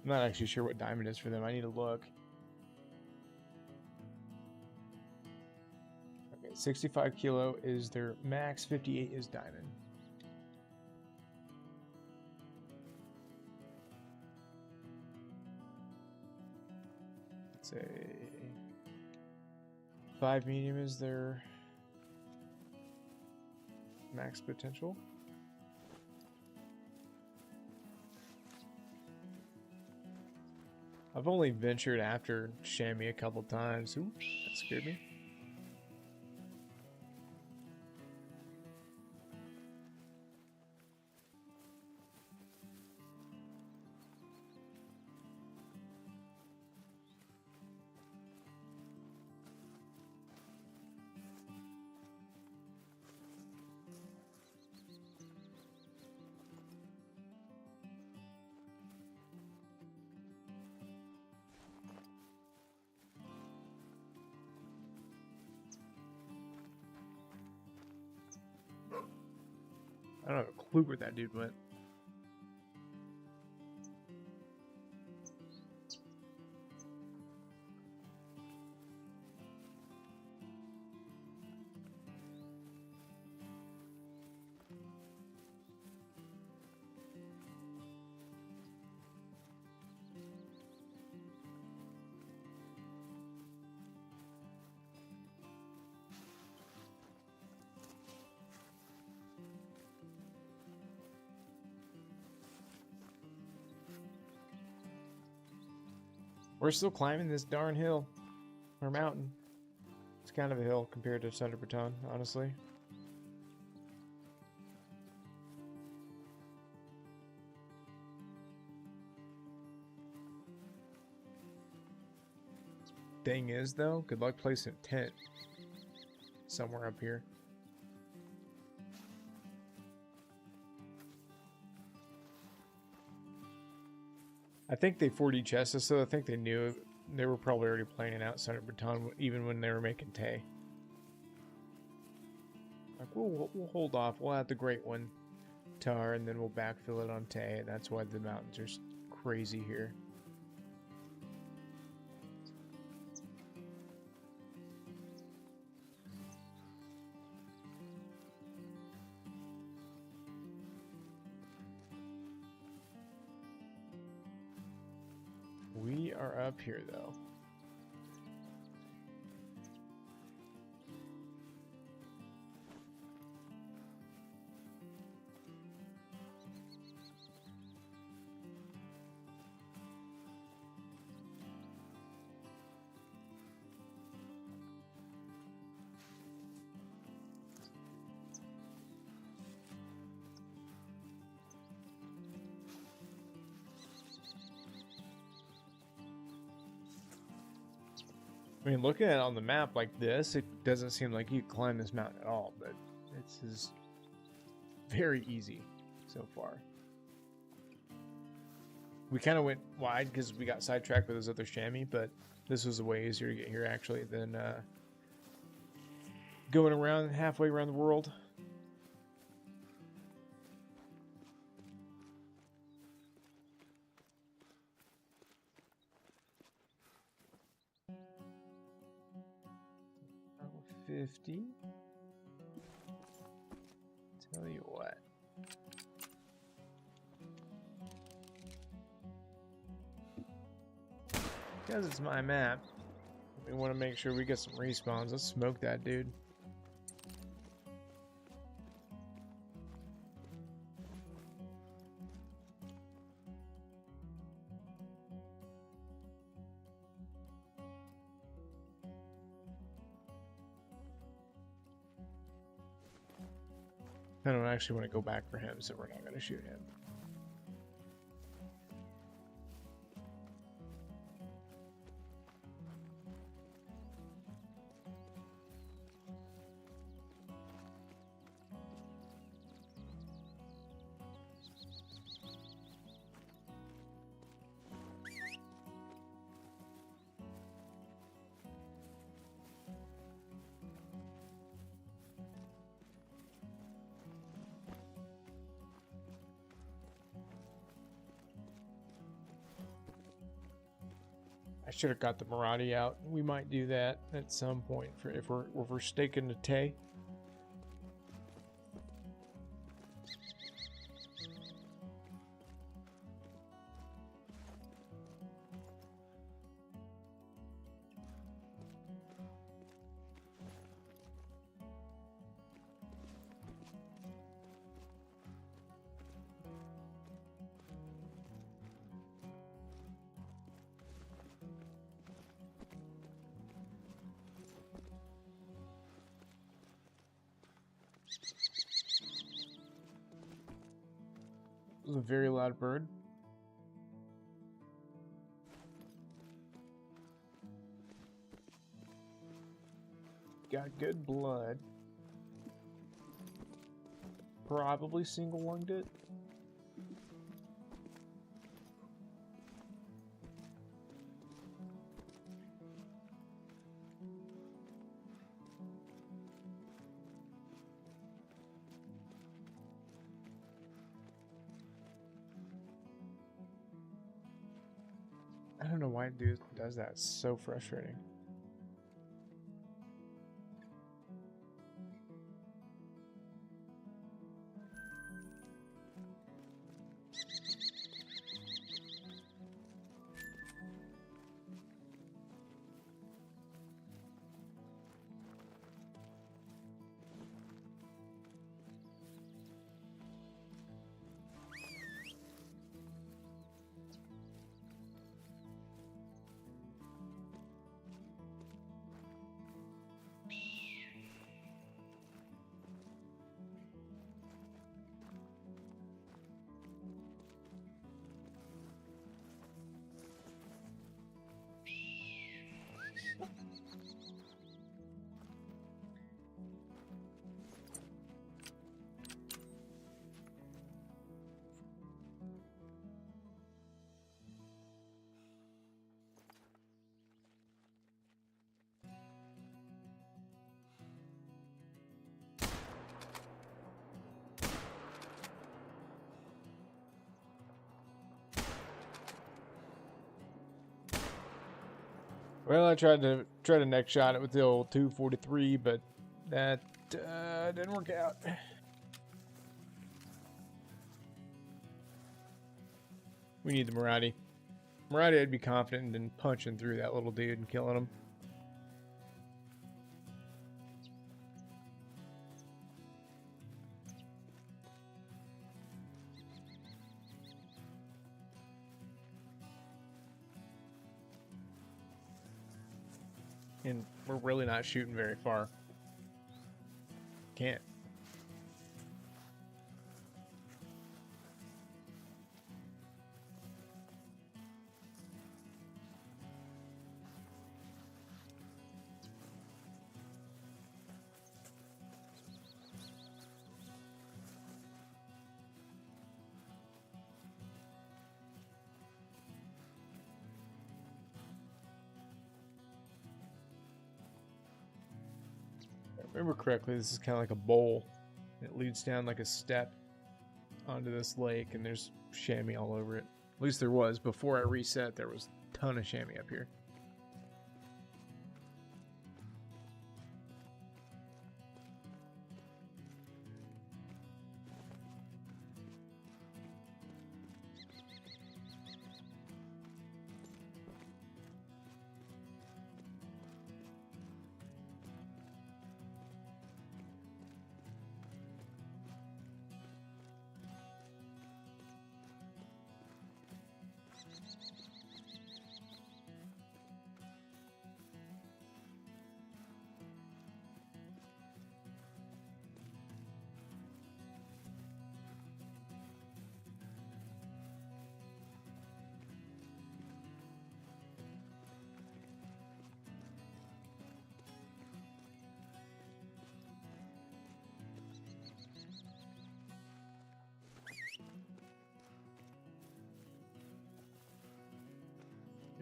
I'm not actually sure what diamond is for them. I need to look. Okay, 65 kilo is their max, 58 is diamond. Let's say 5 medium is their max potential. I've only ventured after chamois a couple times. Oops, that scared me. I don't have a clue where that dude went. We're still climbing this darn hill, or mountain. It's kind of a hill compared to Thunder Baton, honestly. Thing is, though, good luck placing a tent somewhere up here. I think they 4D chessed us, so I think they knew they were probably already planning out Center Baton even when they were making Tay. Like, we'll hold off. We'll add the Great One, Tar, and then we'll backfill it on Tay. And that's why the mountains are crazy here. We are up here, though. I mean, looking at it on the map like this, it doesn't seem like you climb this mountain at all, but this is very easy so far. We kind of went wide because we got sidetracked with those other chamois, but this was a way easier to get here actually than going around halfway around the world. $50. Tell you what. Because it's my map, we want to make sure we get some respawns. Let's smoke that dude. I don't actually want to go back for him, so we're not going to shoot him. I should have got the Marauder out. We might do that at some point for if we're staking the Tay. It was a very loud bird. Got good blood. Probably single lunged it. I don't know why dude does that. It's so frustrating. Well, I tried to neck shot it with the old 243, but that didn't work out. We need the Marathi. Marathi, I'd be confident in punching through that little dude and killing him. And we're really not shooting very far. Can't. If I remember correctly, this is kind of like a bowl. It leads down like a step onto this lake, and there's chamois all over it. At least there was. Before I reset, there was a ton of chamois up here.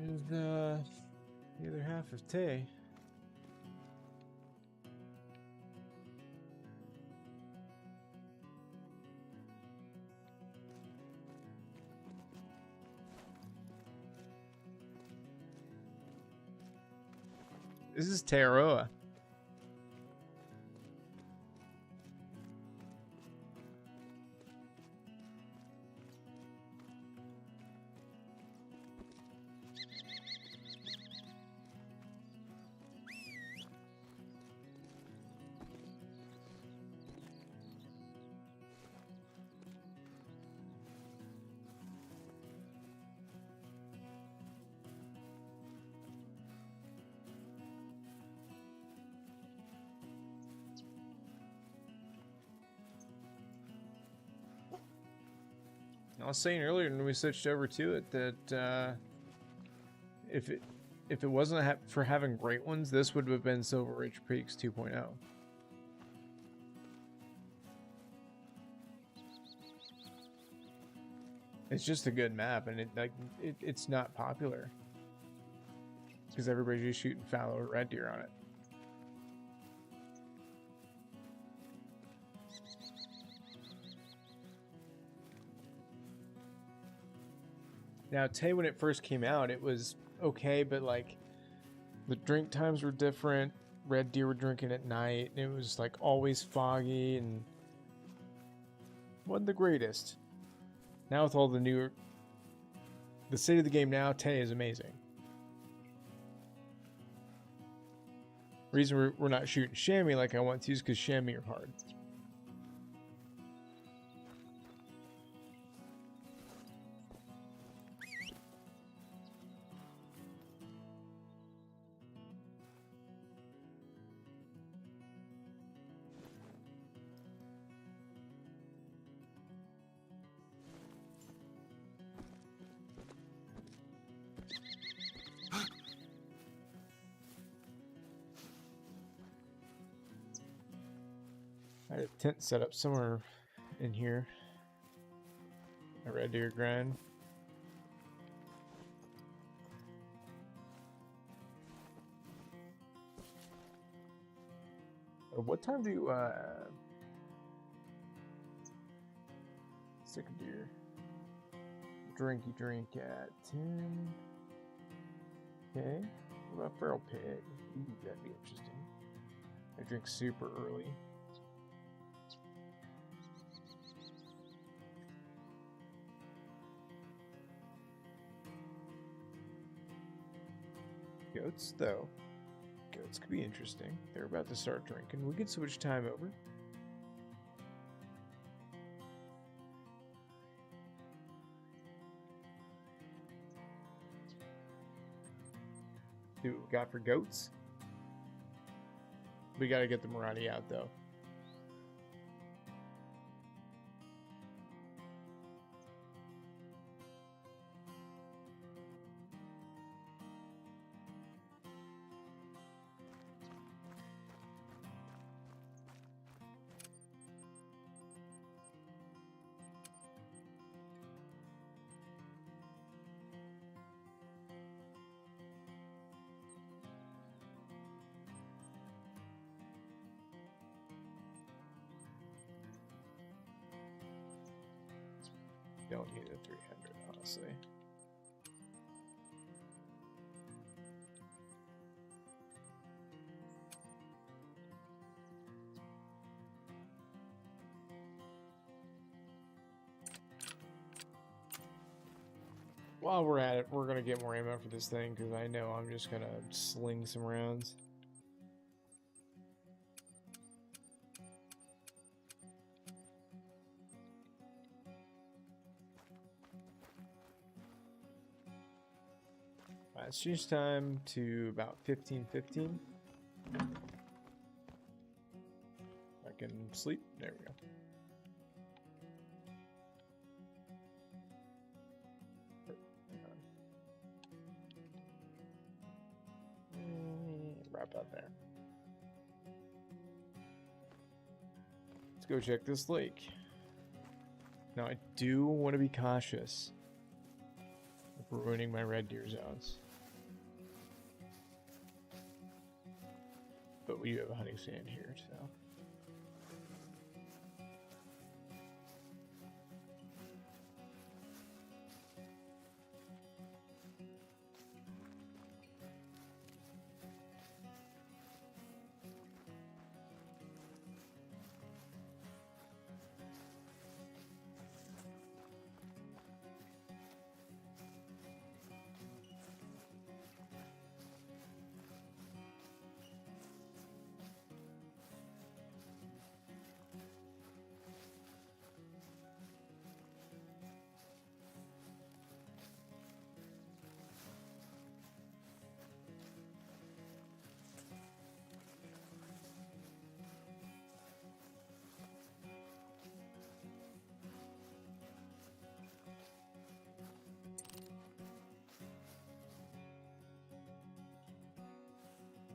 There's the other half of Tay. This is Tararoa. I was saying earlier when we switched over to it that if it wasn't for having great ones, this would have been Silver Ridge Peaks 2.0. It's just a good map, and it's not popular because everybody's just shooting fallow or red deer on it. Now, Tay, when it first came out, it was okay, but like the drink times were different. Red deer were drinking at night, and it was like always foggy and wasn't the greatest. Now with all the newer, the state of the game now, Tay is amazing. Reason we're not shooting chamois like I want to is because chamois are hard. I had a tent set up somewhere in here. A red deer grind. What time do you stick a deer? Drinky drink at 10. Okay. What about feral pig? Ooh, that'd be interesting. I drink super early. Goats, though. Goats could be interesting. They're about to start drinking. We could switch time over. See what we got for goats. We gotta get the Marani out, though. Don't need a 300, honestly. While we're at it, we're gonna get more ammo for this thing because I know I'm just gonna sling some rounds. Let's change time to about 15:15. I can sleep. There we go. Wrap up there. Let's go check this lake. Now I do want to be cautious of ruining my red deer zones. But we do have a hunting stand here, so.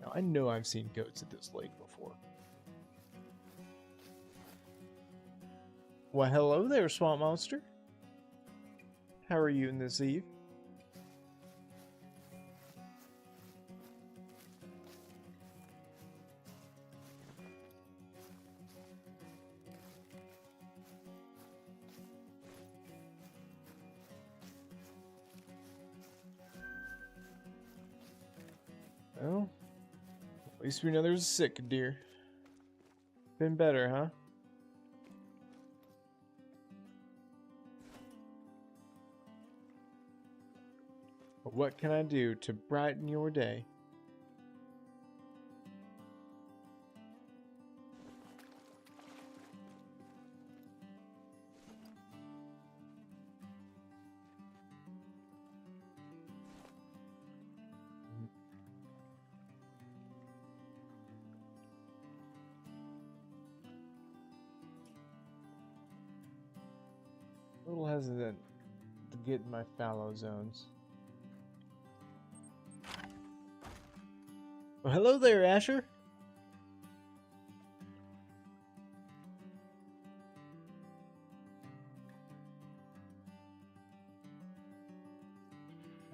Now, I know I've seen goats at this lake before. Well, hello there, swamp monster. How are you in this eve? Well, at least we know there's a sick deer. Been better, huh? But what can I do to brighten your day? A little hesitant to get in my fallow zones. Well, hello there, Asher.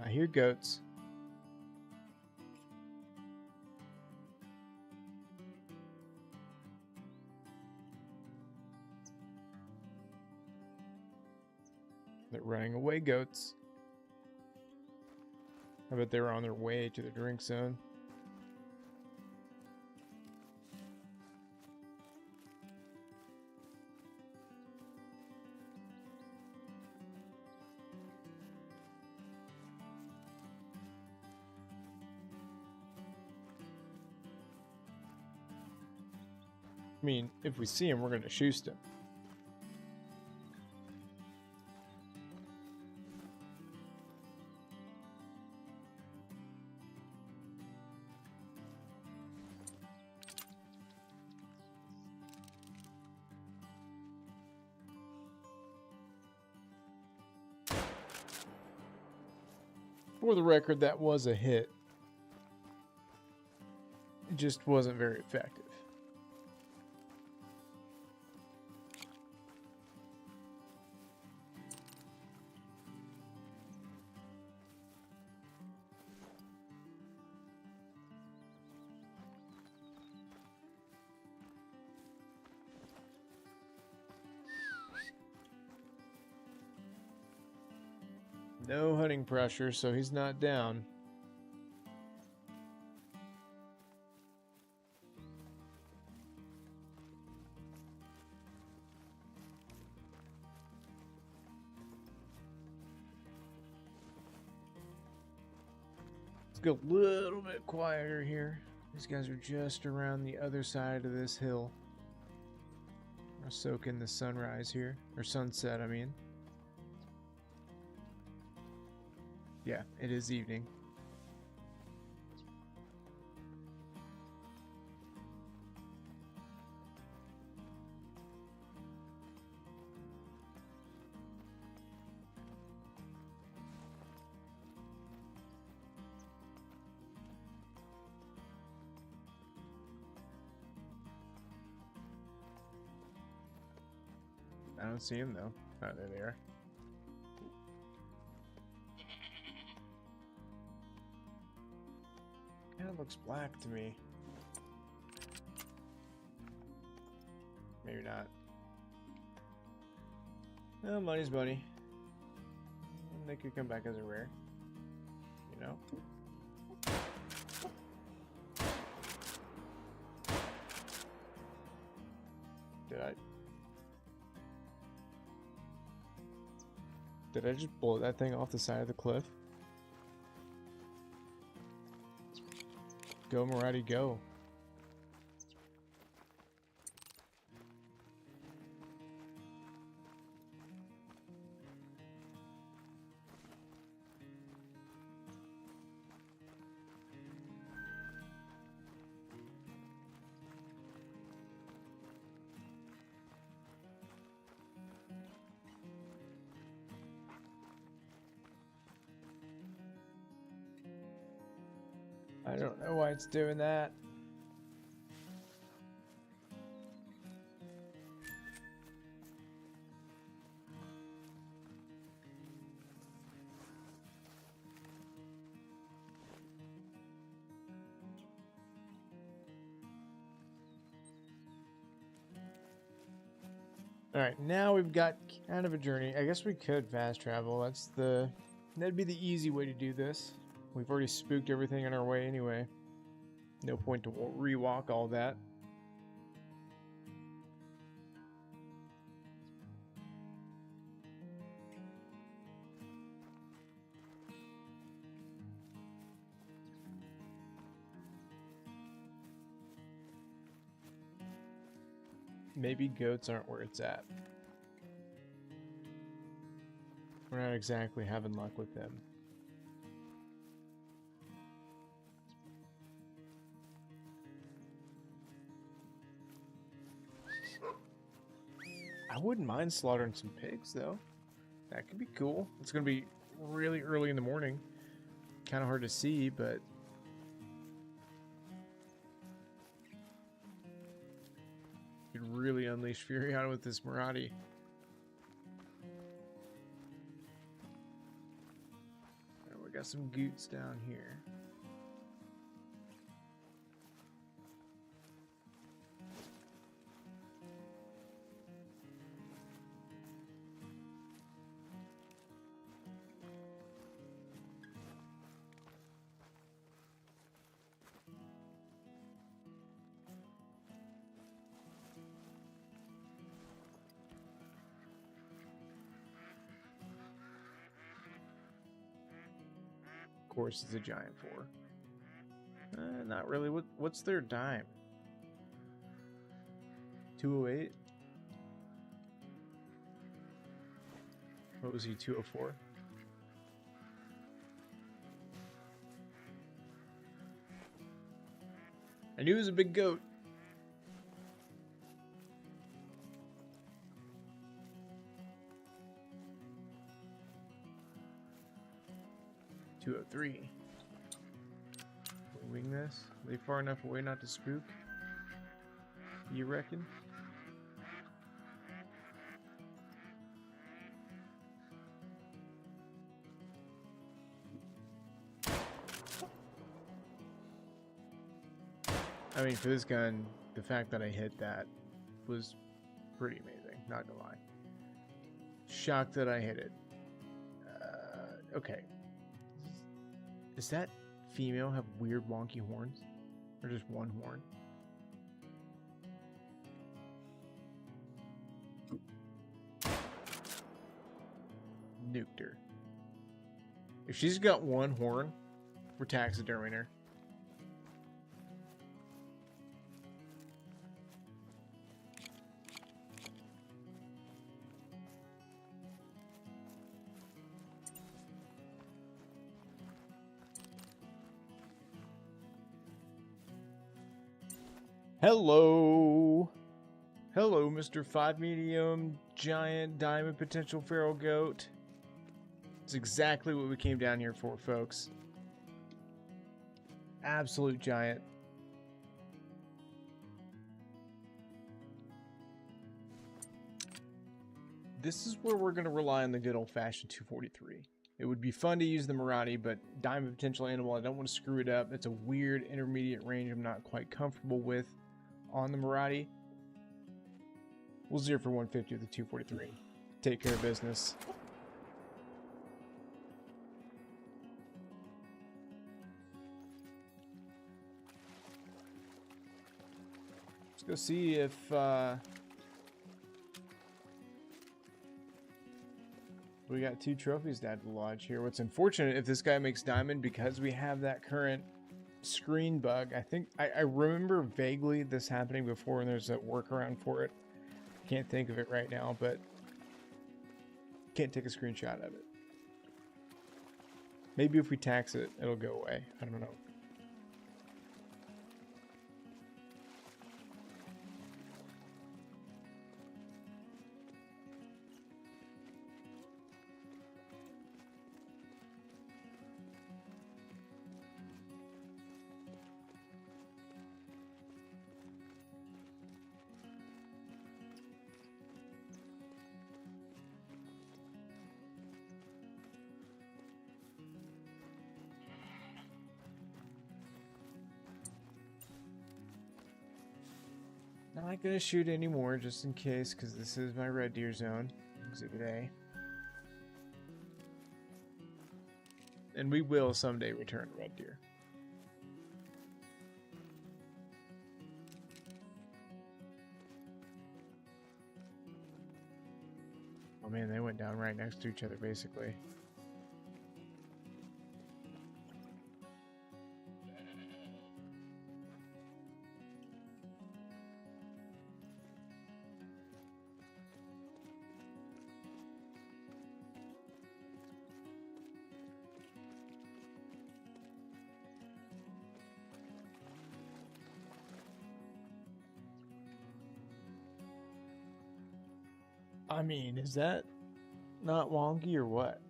I hear goats. They're running away, goats. I bet they were on their way to the drink zone. I mean, if we see him, we're going to shoot him. For the record, that was a hit. It just wasn't very effective. No hunting pressure, so he's not down. Let's go a little bit quieter here. These guys are just around the other side of this hill. I'll soak in the sunrise here, or sunset, I mean. Yeah, it is evening. I don't see him though. Oh, there they are. Kind of looks black to me. Maybe not. No, money's money. And they could come back as a rare. You know? Did I just blow that thing off the side of the cliff? Go, Marati, go. I don't know why it's doing that. Alright, now we've got kind of a journey. I guess we could fast travel. That'd be the easy way to do this. We've already spooked everything on our way anyway. No point to rewalk all that. Maybe goats aren't where it's at. We're not exactly having luck with them. I wouldn't mind slaughtering some pigs, though. That could be cool. It's going to be really early in the morning. Kind of hard to see, but... could really unleash fury on with this Marati. And we got some goots down here. course, is a giant 4. Not really. What's their dime? 208? What was he, 204? I knew he was a big goat. $203. Wing this? Are they far enough away not to spook? You reckon? I mean, for this gun, the fact that I hit that was pretty amazing, not gonna lie. Shocked that I hit it. Okay. Does that female have weird wonky horns? Or just one horn? Nuked her. If she's got one horn, we're taxiderming her. Hello! Hello, Mr. 5 medium, giant, diamond potential feral goat. It's exactly what we came down here for, folks. Absolute giant. This is where we're going to rely on the good old-fashioned 243. It would be fun to use the Marati, but diamond potential animal, I don't want to screw it up. It's a weird intermediate range I'm not quite comfortable with on the Marati. We'll 0 for 150 with the 243. Take care of business. Let's go see if we got 2 trophies to add to the lodge here. What's unfortunate, if this guy makes diamond, because we have that current screen bug, I think I remember vaguely this happening before, and there's a workaround for it. Can't think of it right now, but can't take a screenshot of it. Maybe if we tax it, it'll go away. I don't know. Not gonna shoot anymore, just in case, because this is my red deer zone, Exhibit A. And we will someday return to red deer. Oh man, they went down right next to each other, basically. I mean, is that not wonky or what?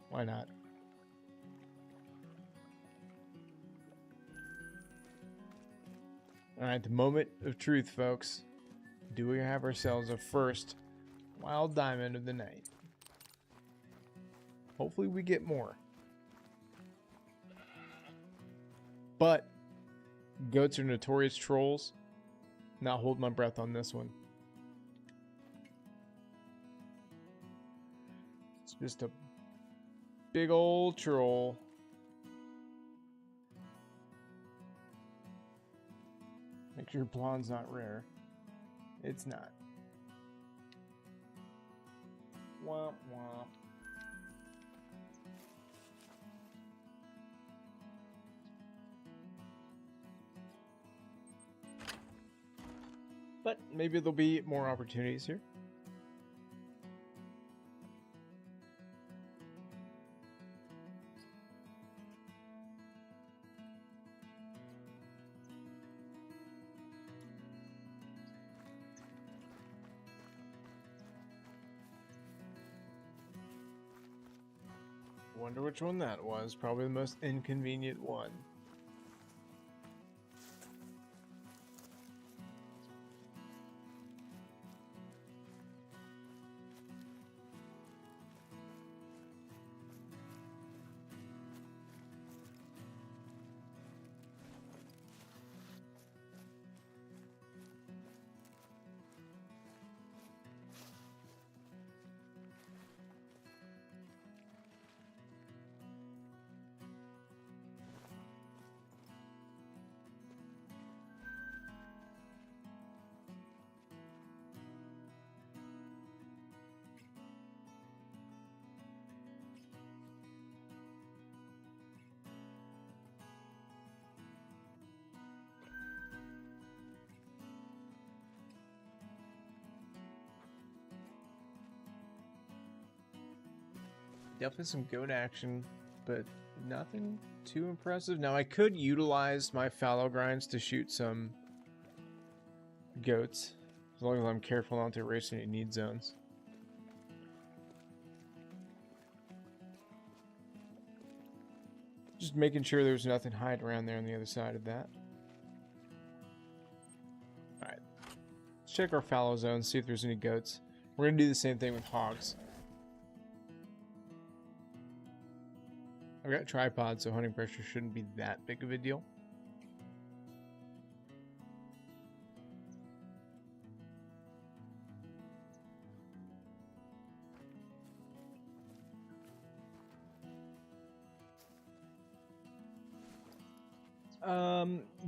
Why not? Alright, the moment of truth, folks. Do we have ourselves a first wild diamond of the night? Hopefully we get more. But goats are notorious trolls. Not hold my breath on this one. It's just a big old troll. Make sure blonde's not rare. It's not. Womp womp. But maybe there'll be more opportunities here. Wonder which one that was. Probably the most inconvenient one. Definitely some goat action, but nothing too impressive. Now I could utilize my fallow grinds to shoot some goats, as long as I'm careful not to erase any need zones. Just making sure there's nothing hiding around there on the other side of that. Alright. Let's check our fallow zone, see if there's any goats. We're going to do the same thing with hogs. I've got a tripod, so hunting pressure shouldn't be that big of a deal.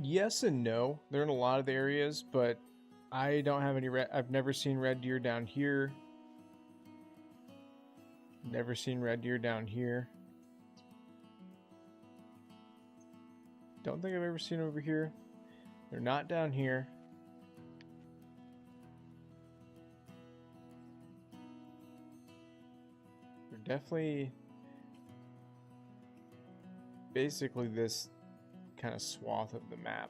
Yes and no. They're in a lot of the areas, but I don't have any red. I've never seen red deer down here. Never seen red deer down here. Don't think I've ever seen over here. They're not down here. They're definitely basically this kind of swath of the map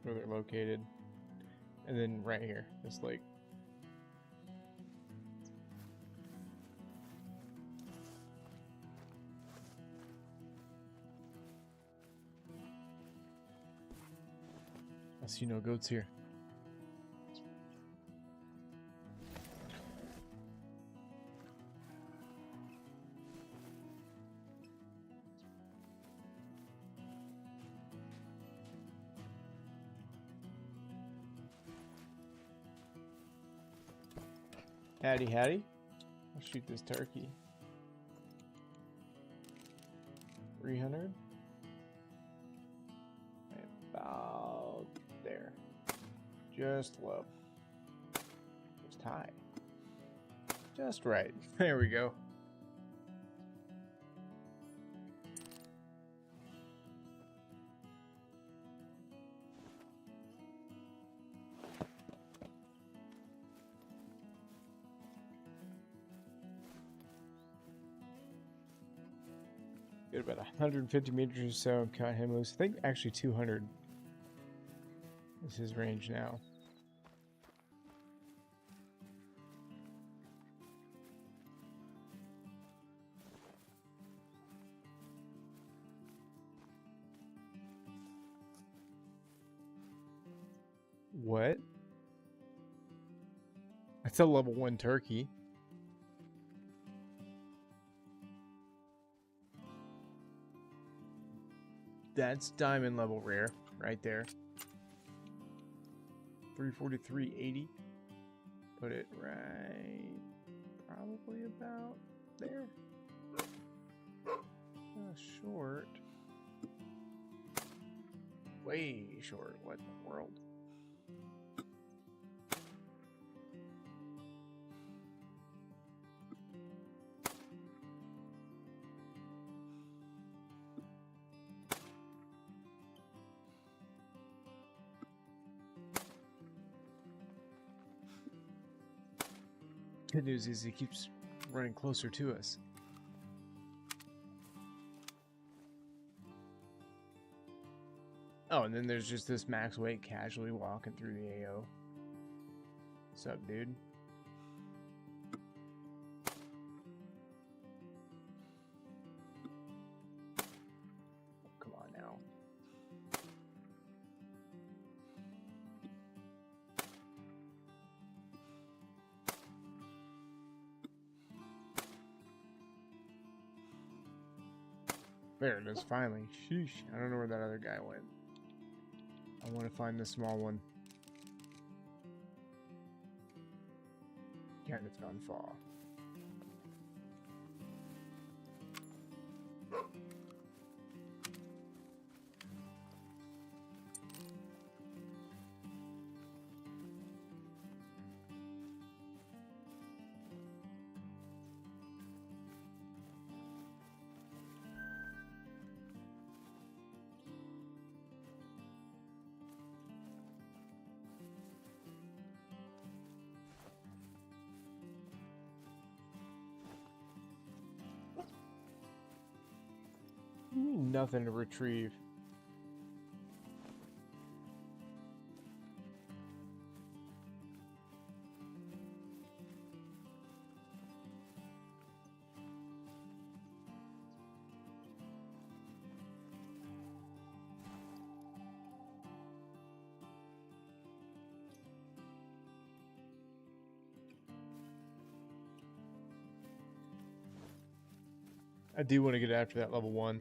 where they're located. And then right here, this lake. I see no goats here. Hattie, Hattie. I'll shoot this turkey. 300. About there. Just low. Just high. Just right. There we go. Get about 150 meters or so and cut him loose. I think actually 200 is his range now. What? That's a level 1 turkey. That's diamond level rare right there. 343.80. Put it right probably about there. Short. way short. What in the world? Good news is he keeps running closer to us. Oh, and then there's just this max weight casually walking through the AO. What's up, dude? Come on now. There it is, finally. Sheesh. I don't know where that other guy went. I want to find the small one. Kind of gone far. Nothing to retrieve. I do want to get after that level 1.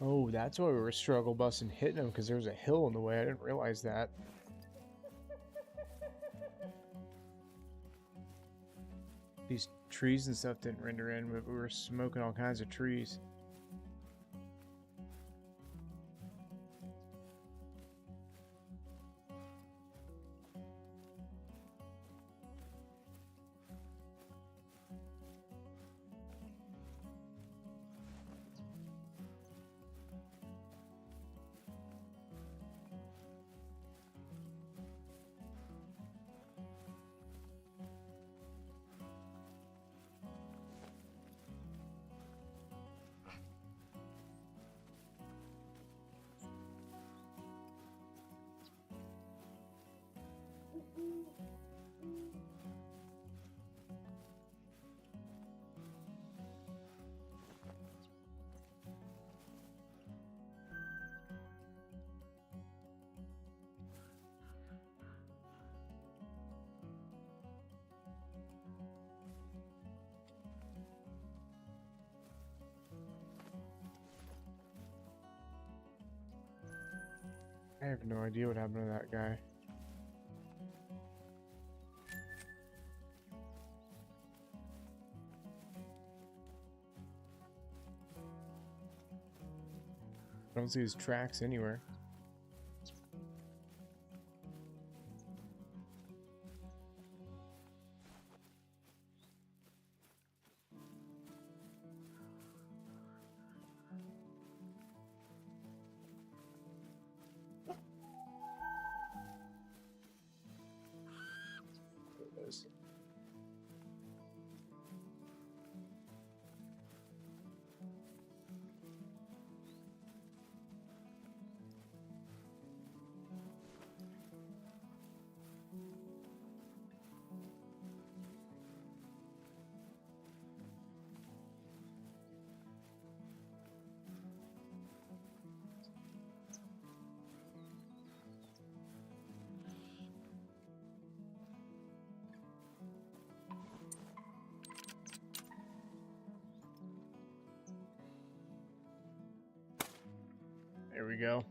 Oh, that's why we were struggle busting hitting him, because there was a hill in the way. I didn't realize that. These trees and stuff didn't render in, but we were smoking all kinds of trees. I have no idea what happened to that guy. I don't see his tracks anywhere. There it is. There we go.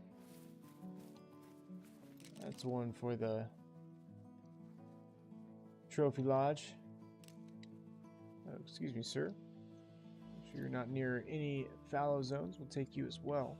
That's one for the trophy lodge. Oh, excuse me, sir. Make sure you're not near any fallow zones. We'll take you as well.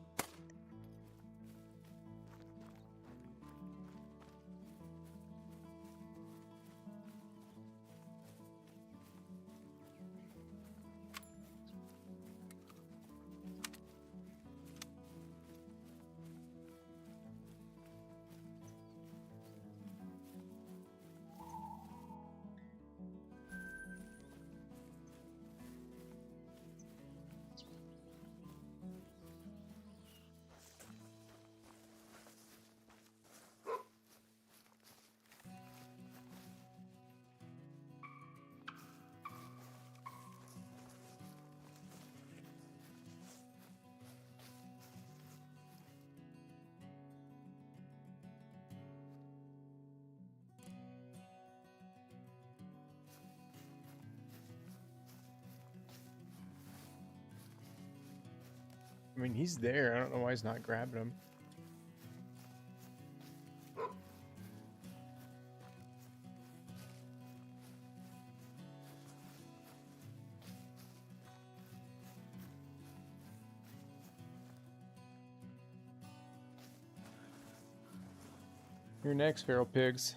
I mean, he's there. I don't know why he's not grabbing him. You're next, feral pigs.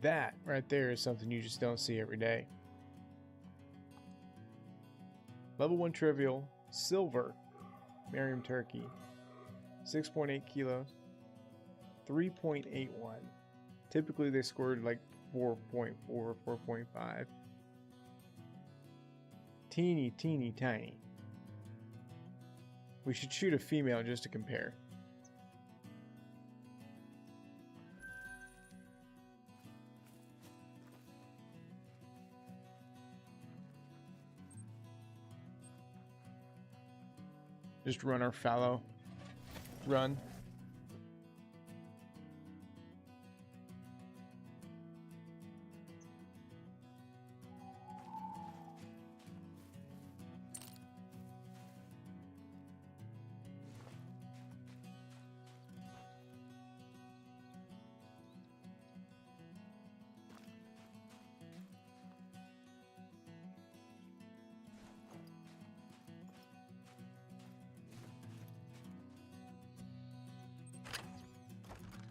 That right there is something you just don't see every day. Level 1 trivial, silver, Merriam turkey, 6.8 kilos, 3.81. Typically they scored like 4.4, 4.5. Teeny, teeny, tiny. We should shoot a female just to compare. Just run our fallow run.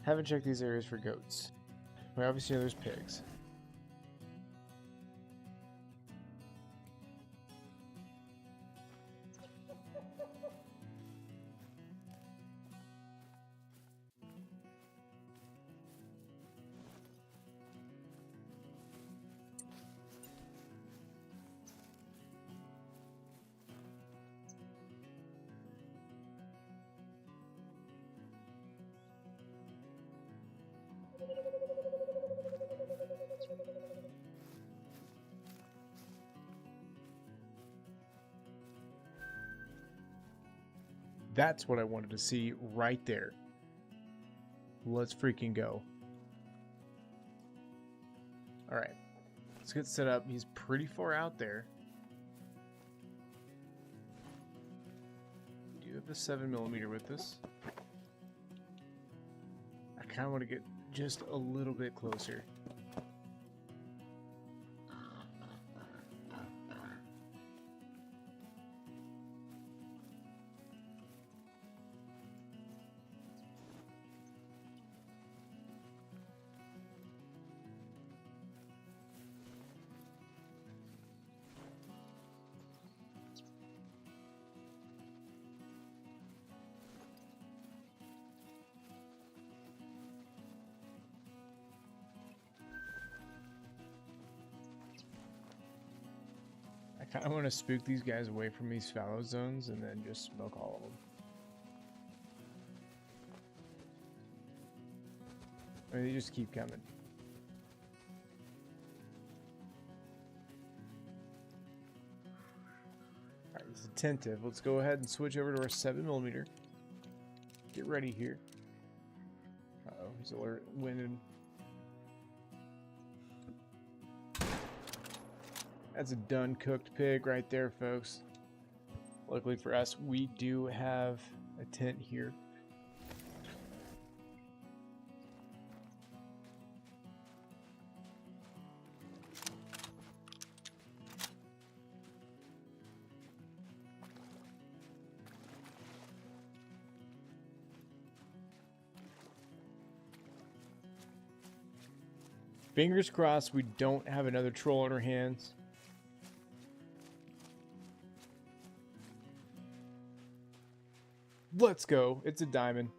Haven't checked these areas for goats. We obviously know there's pigs. That's what I wanted to see right there. Let's freaking go. Alright. Let's get set up. He's pretty far out there. We do have the 7mm with us. I kind of want to get just a little bit closer. I kind of want to spook these guys away from these fallow zones and then just smoke all of them. I mean, they just keep coming. Alright, he's attentive. Let's go ahead and switch over to our 7mm. Get ready here. Uh-oh, he's alert, winded. That's a done cooked pig right there, folks. Luckily for us, we do have a tent here. Fingers crossed we don't have another troll on our hands. Let's go. It's a diamond.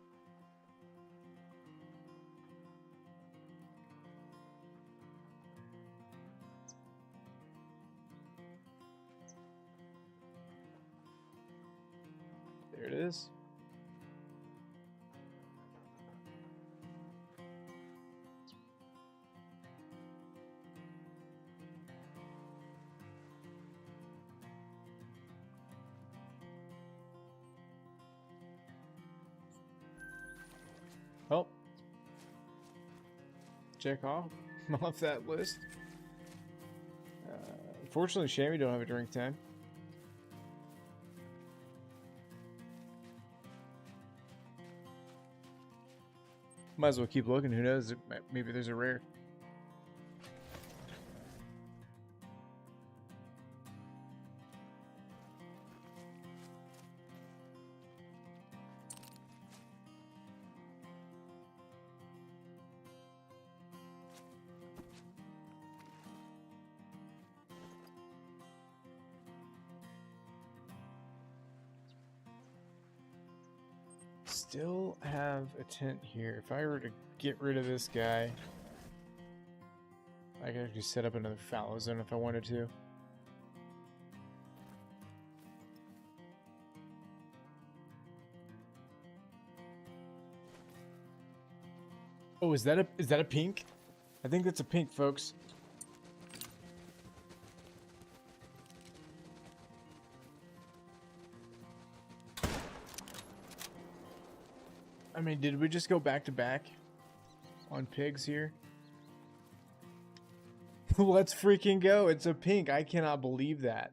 There it is. Oh. Check off that list. Unfortunately, Shammy don't have a drink time. Might as well keep looking. Who knows? Maybe there's a rare. Still have a tent here. If I were to get rid of this guy, I could actually set up another fallow zone if I wanted to. Oh, is that a pink? I think that's a pink, folks. I mean, did we just go back to back on pigs here? Let's freaking go. It's a pink. I cannot believe that.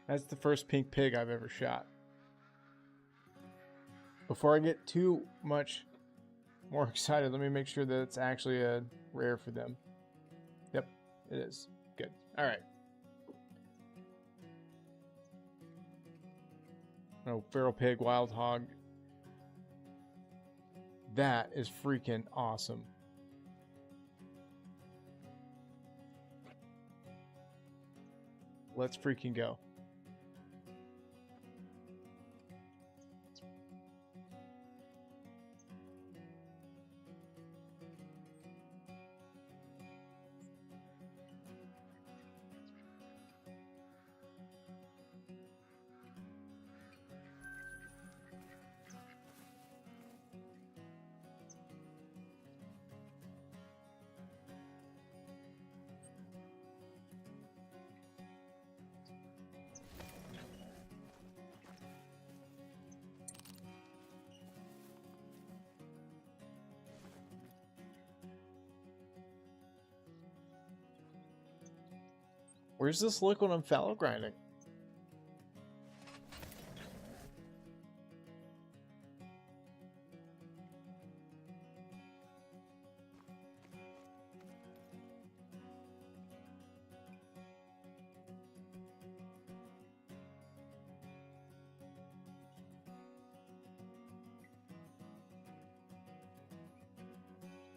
That's the first pink pig I've ever shot. Before I get too much more excited, let me make sure that it's actually a rare for them. Yep, it is. Good. All right. Oh, feral pig, wild hog. That is freaking awesome. Let's freaking go. Where's this look when I'm fallow grinding?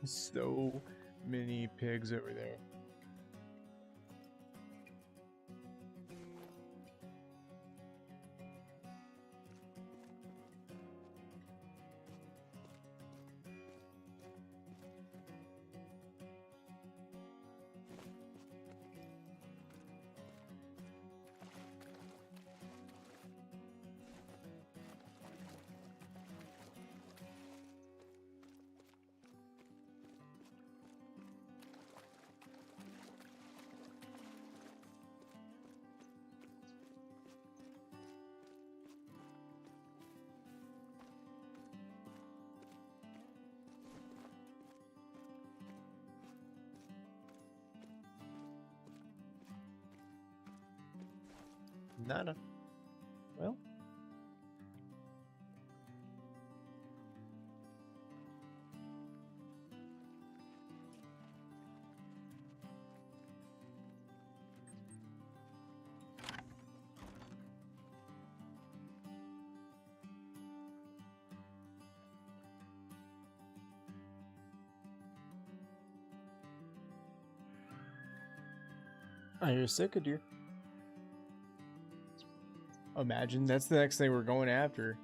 So many pigs over there. Nada. Well. Oh, you're sick, dear. Imagine that's the next thing we're going after.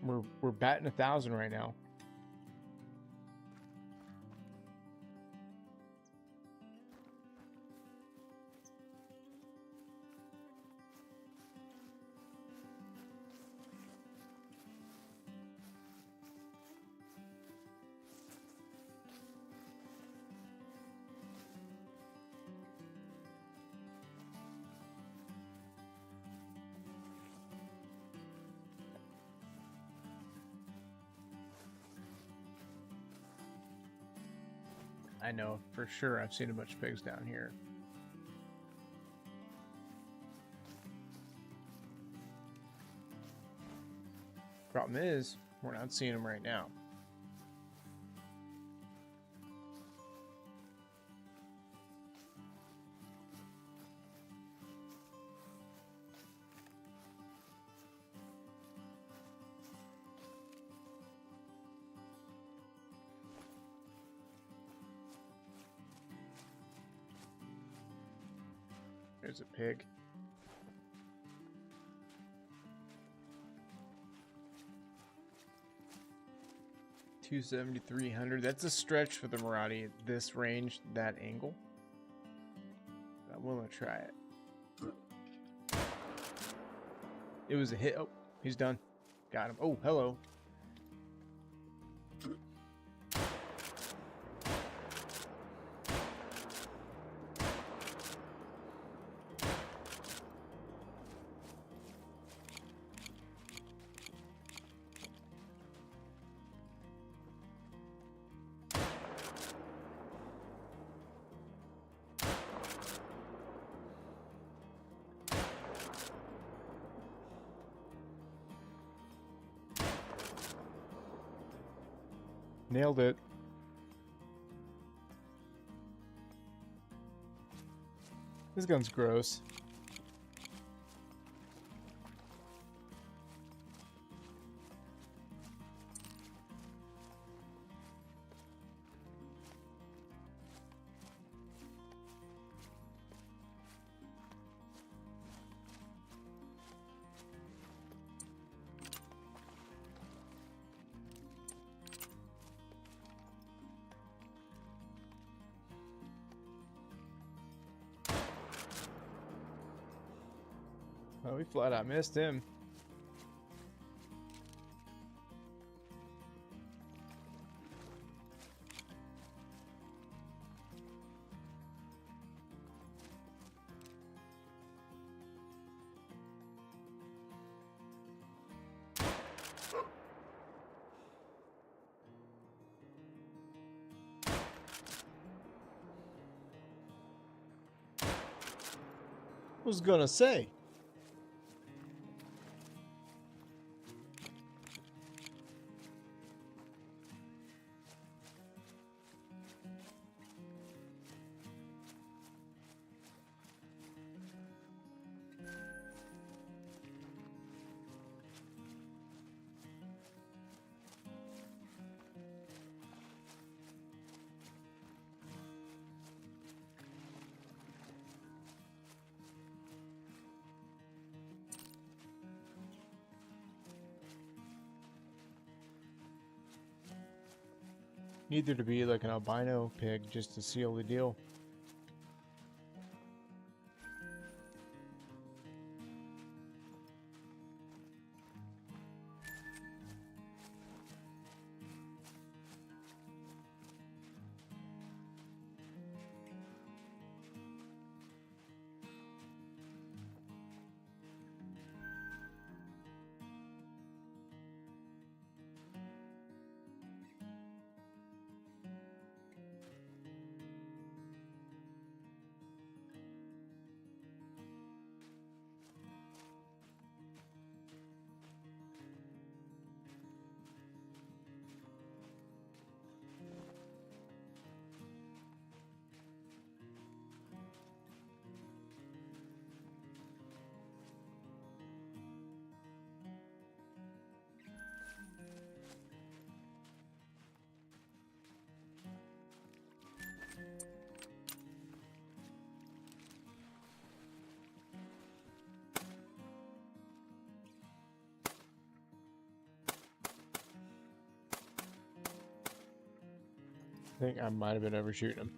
We're batting 1,000 right now. I know for sure I've seen a bunch of pigs down here. Problem is, we're not seeing them right now. There's a pig. $270-300. That's a stretch for the Marauder at this range, that angle. I'm willing to try it. It was a hit. Oh, he's done. Got him. Oh, hello. Nailed it. This gun's gross. Oh, we flat out missed him. Was gonna say. Neither to be like an albino pig just to seal the deal. I think I might have been overshooting him.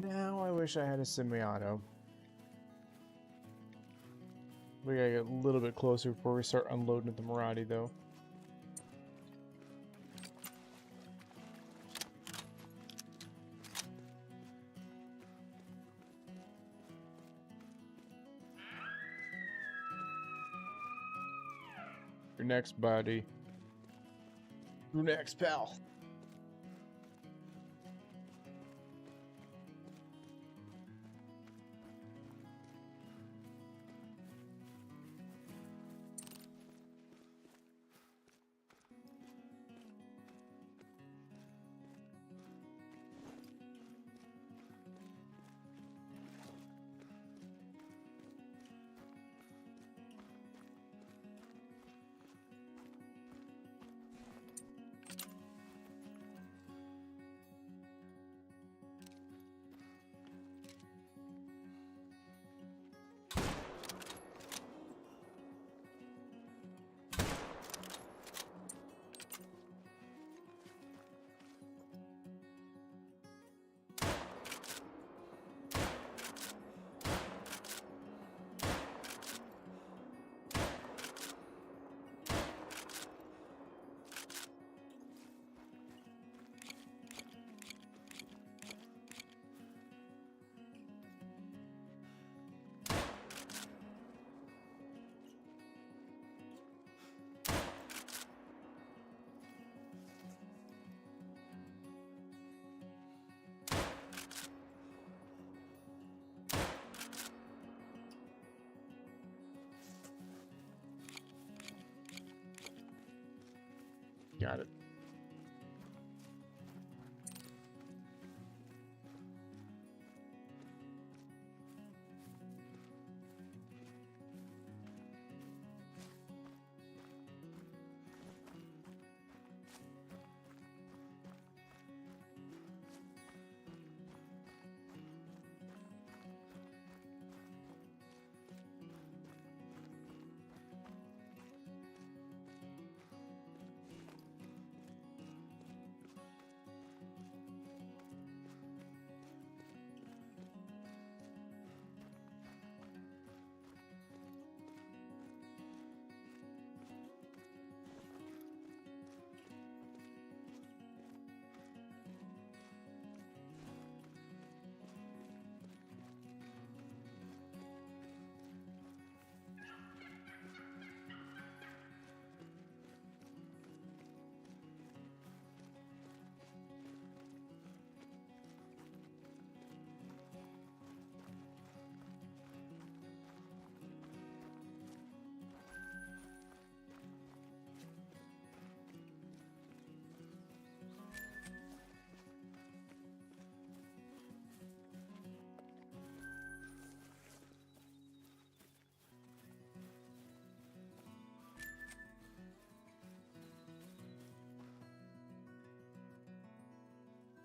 Now I wish I had a semi-auto. We gotta get a little bit closer before we start unloading at the Maradi, though. Your next, buddy. Your next, pal. Got it.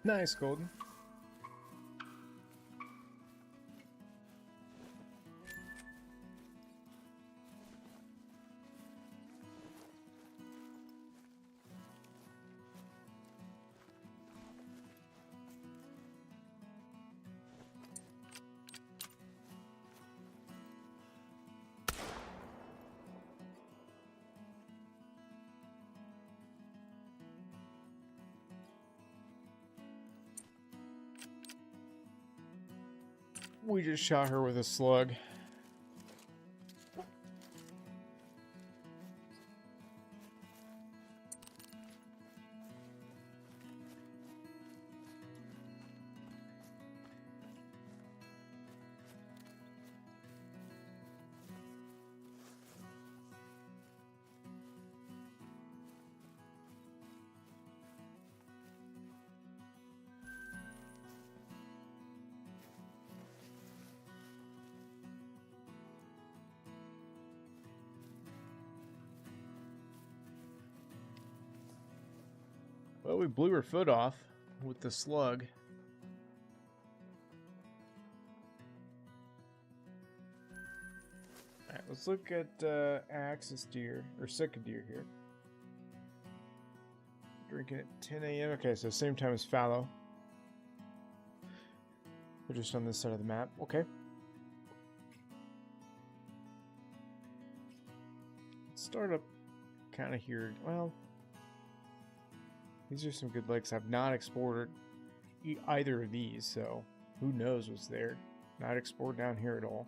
Nice, Golden. We just shot her with a slug. Well, we blew her foot off with the slug. Alright, let's look at axis deer, or sitka deer here. Drinking at 10 a.m. Okay, so same time as fallow. We're just on this side of the map. Okay. Let's start up kind of here. Well, these are some good lakes. I've not explored either of these, so who knows what's there. Not explored down here at all.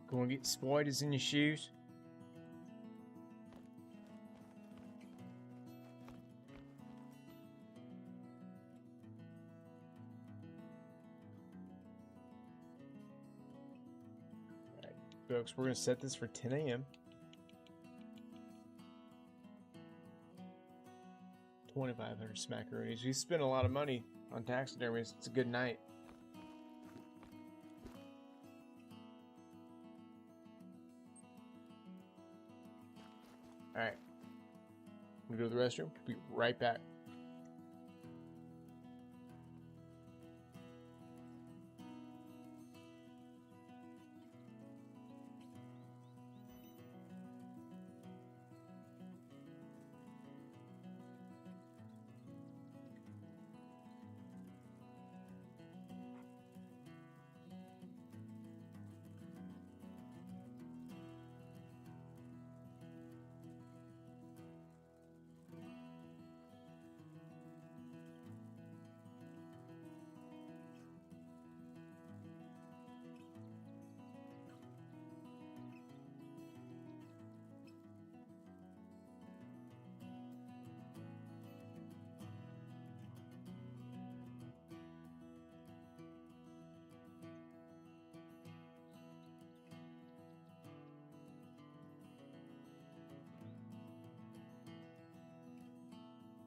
Gonna get spiders in your shoes? Alright, folks, we're gonna set this for 10 a.m. 2,500 smackaroonies. We spent a lot of money on taxidermy. It's a good night. Alright. I'm gonna go to the restroom. Be right back.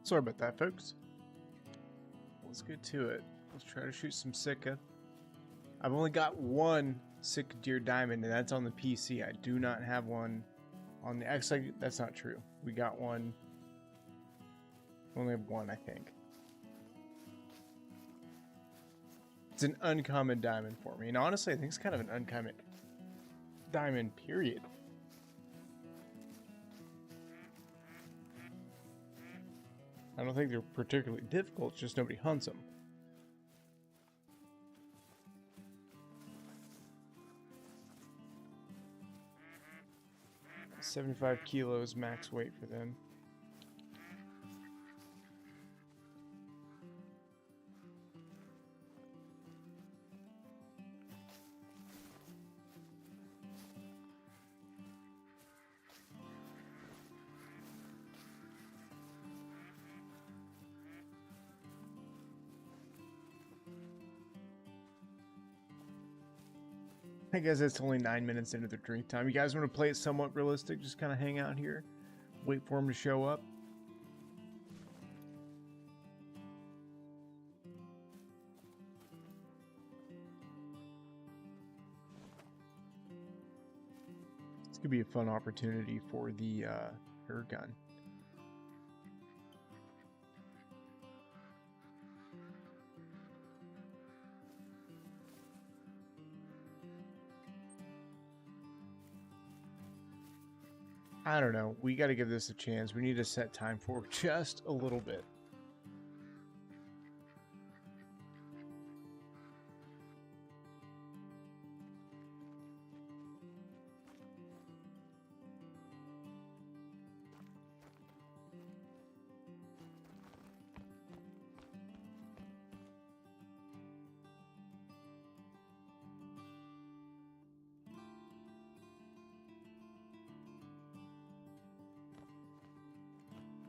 Sorry about that, folks. Let's get to it. Let's try to shoot some Sitka. I've only got one Sitka deer diamond, and that's on the PC. I do not have one on the... Actually, that's not true. We got one... Only have one, I think. It's an uncommon diamond for me. And honestly, I think it's kind of an uncommon diamond, period. I don't think they're particularly difficult, just nobody hunts them. $75 kilos max weight for them. I guess it's only 9 minutes into the drink time. You guys want to play it somewhat realistic? Just kind of hang out here, wait for them to show up. This could be a fun opportunity for the air gun. I don't know. We got to give this a chance. We need to set time for just a little bit.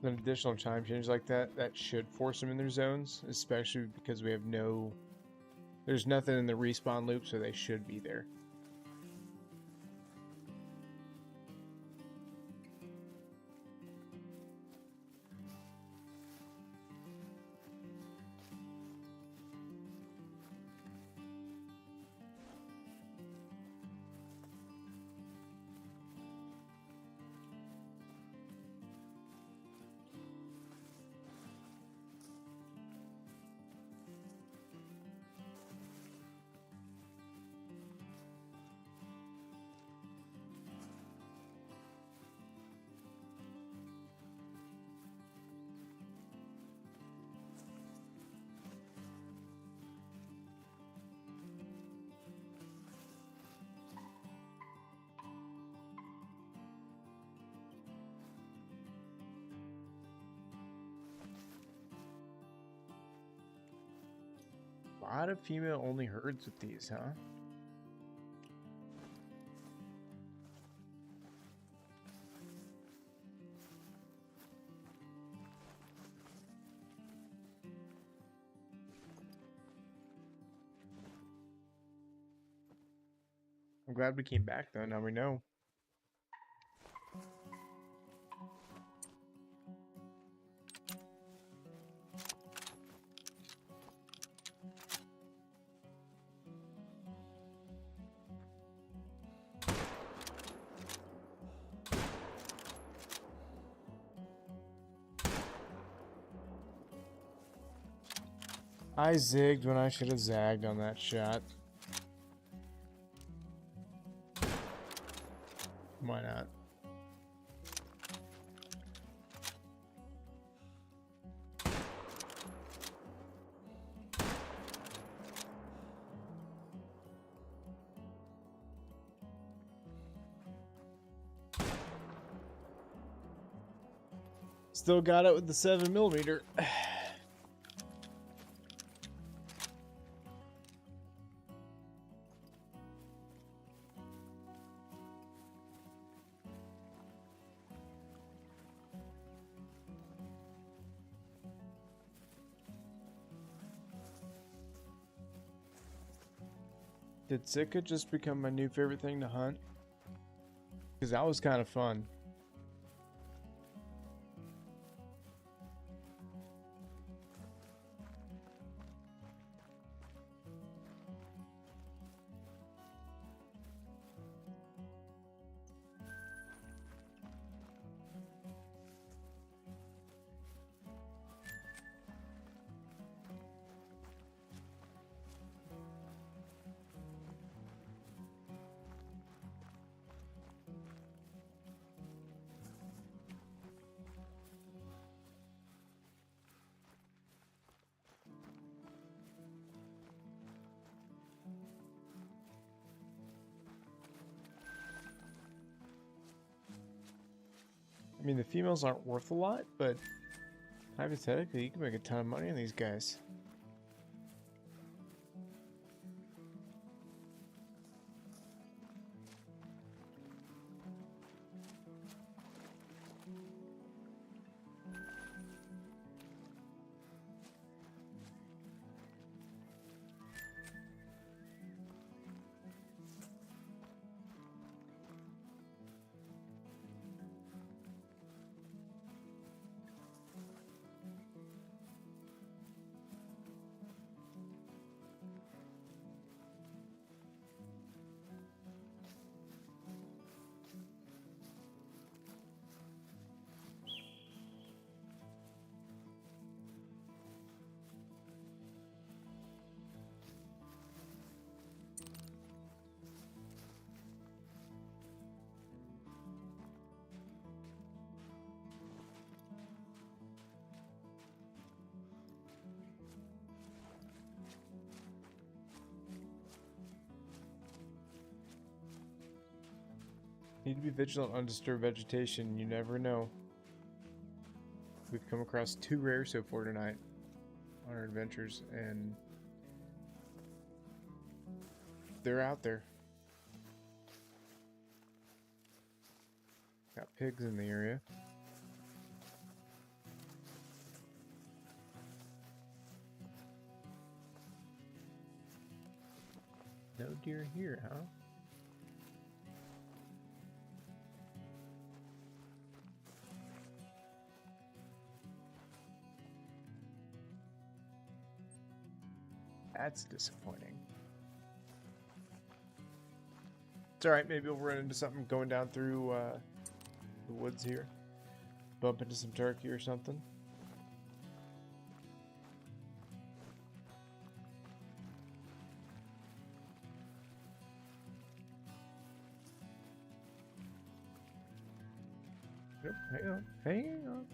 An additional time change like that should force them in their zones, especially because we have there's nothing in the respawn loop, so they should be there. A lot of female-only herds with these, huh? I'm glad we came back, though. Now we know. I zigged when I should have zagged on that shot. Why not? Still got it with the 7mm. Did Zika just become my new favorite thing to hunt? Because that was kind of fun. I mean, the females aren't worth a lot, but hypothetically, you can make a ton of money on these guys. Need to be vigilant on undisturbed vegetation. You never know. We've come across 2 rare so far tonight on our adventures, and they're out there. Got pigs in the area. No deer here, huh? That's disappointing. It's alright, maybe we'll run into something going down through the woods here. Bump into some turkey or something. Yep, hang on, hang on.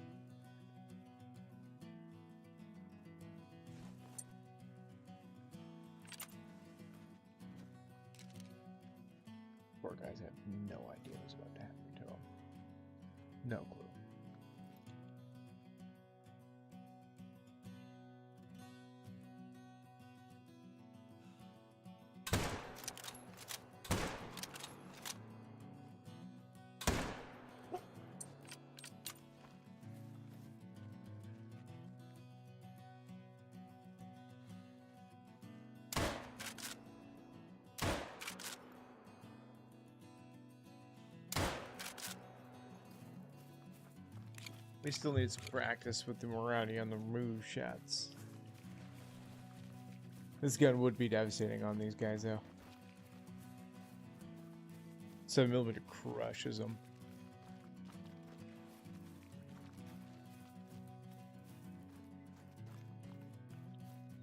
Poor guys have no idea what's about to happen to them. No clue. We still need some practice with the Morani on the move shots. This gun would be devastating on these guys, though. 7mm crushes them.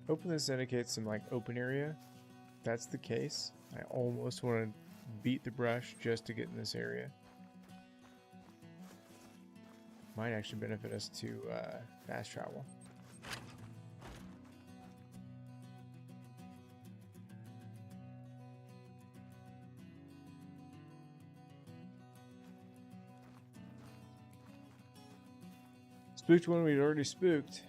Hoping this indicates some like open area. If that's the case, I almost want to beat the brush just to get in this area. Might actually benefit us to fast travel. Spooked one we'd already spooked.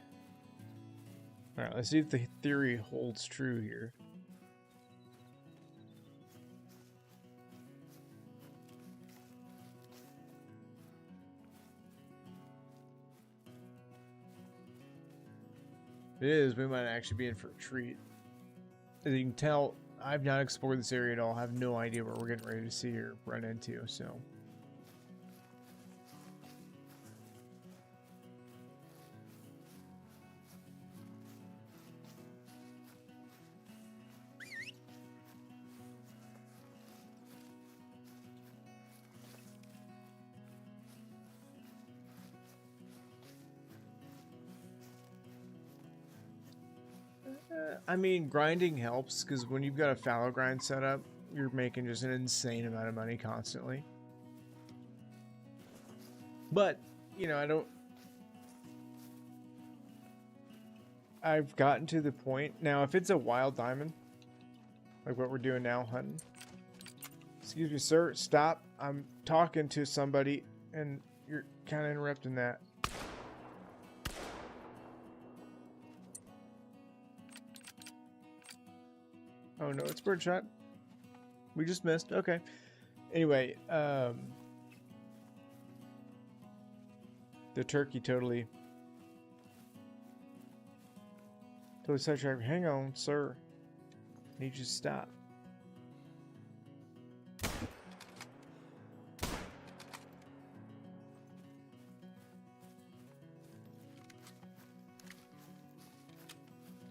Alright, let's see if the theory holds true here. It is, we might actually be in for a treat. As you can tell, I've not explored this area at all. I have no idea what we're getting ready to see or run into, so. I mean, grinding helps, because when you've got a fallow grind set up, you're making just an insane amount of money constantly. But, you know, I've gotten to the point, now if it's a wild diamond, like what we're doing now, hunting. Excuse me, sir, stop. I'm talking to somebody, and you're kind of interrupting that. Oh no, it's birdshot. We just missed. Okay. Anyway, the turkey totally sidetracked. Hang on, sir. I need you to stop.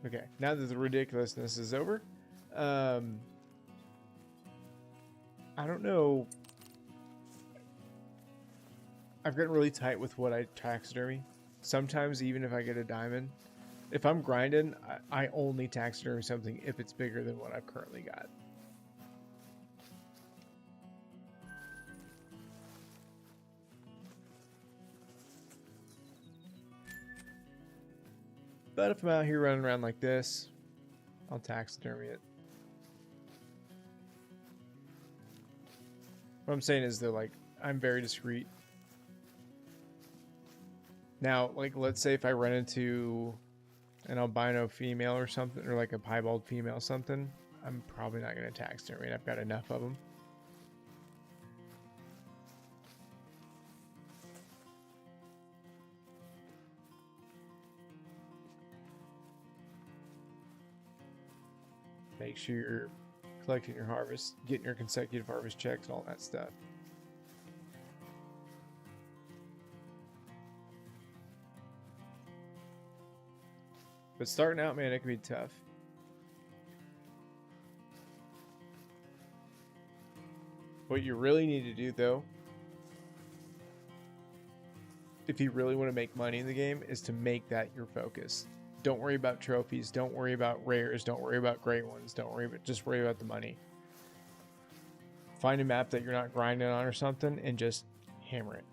Okay, now that the ridiculousness is over, I don't know. I've gotten really tight with what I taxidermy. Sometimes even if I get a diamond, if I'm grinding, I only taxidermy something if it's bigger than what I've currently got. But if I'm out here running around like this, I'll taxidermy it. What I'm saying is that, like, I'm very discreet. Now, like, let's say if I run into an albino female or something, or like a piebald female something, I'm probably not going to taxidermy. I've got enough of them. Make sure you're collecting your harvest, getting your consecutive harvest checks, and all that stuff. But starting out, man, it can be tough. What you really need to do, though, if you really want to make money in the game, is to make that your focus. Don't worry about trophies. Don't worry about rares. Don't worry about great ones. Just worry about the money. Find a map that you're not grinding on or something and just hammer it.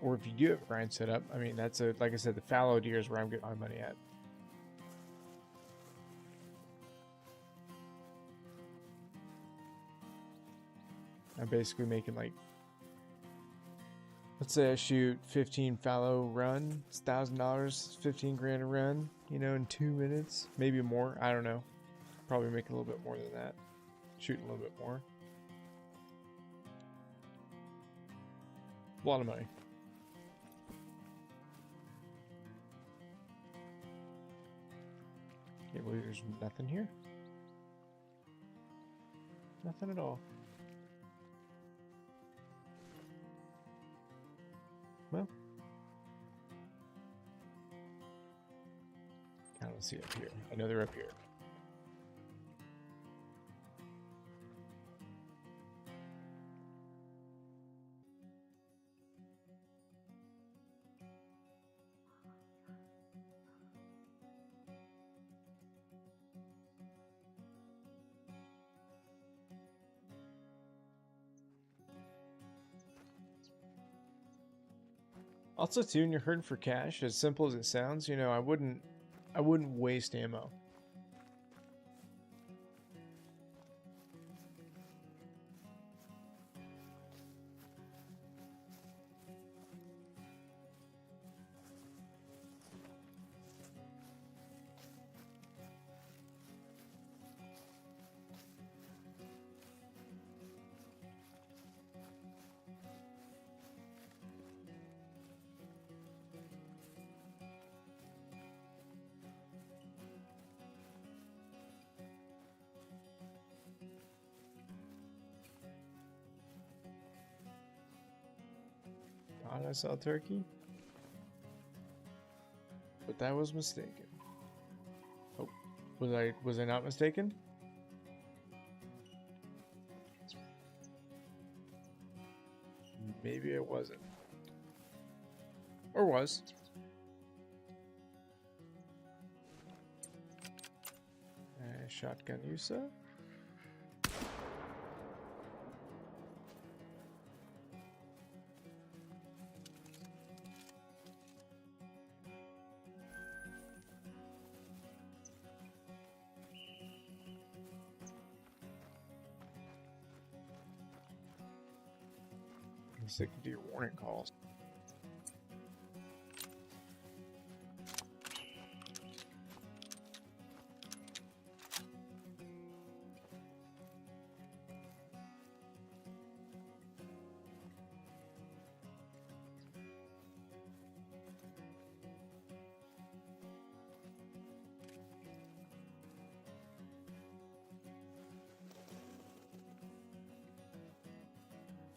Or if you do have a grind set up, I mean, that's like I said, the fallow deer is where I'm getting my money at. I'm basically making, like, let's say I shoot 15 fallow run, it's $1,000, 15 grand a run, you know, in 2 minutes, maybe more. I don't know. Probably make a little bit more than that. Shooting a little bit more. A lot of money. Can't believe there's nothing here. Nothing at all. Well, I don't see up here. I know they're up here. Also, too, when you're hurting for cash, as simple as it sounds, you know, I wouldn't waste ammo. Thought I saw turkey, but that was mistaken. Oh, was I not mistaken? Maybe I wasn't, or was. Shotgun Yusa. Stick to your warning calls.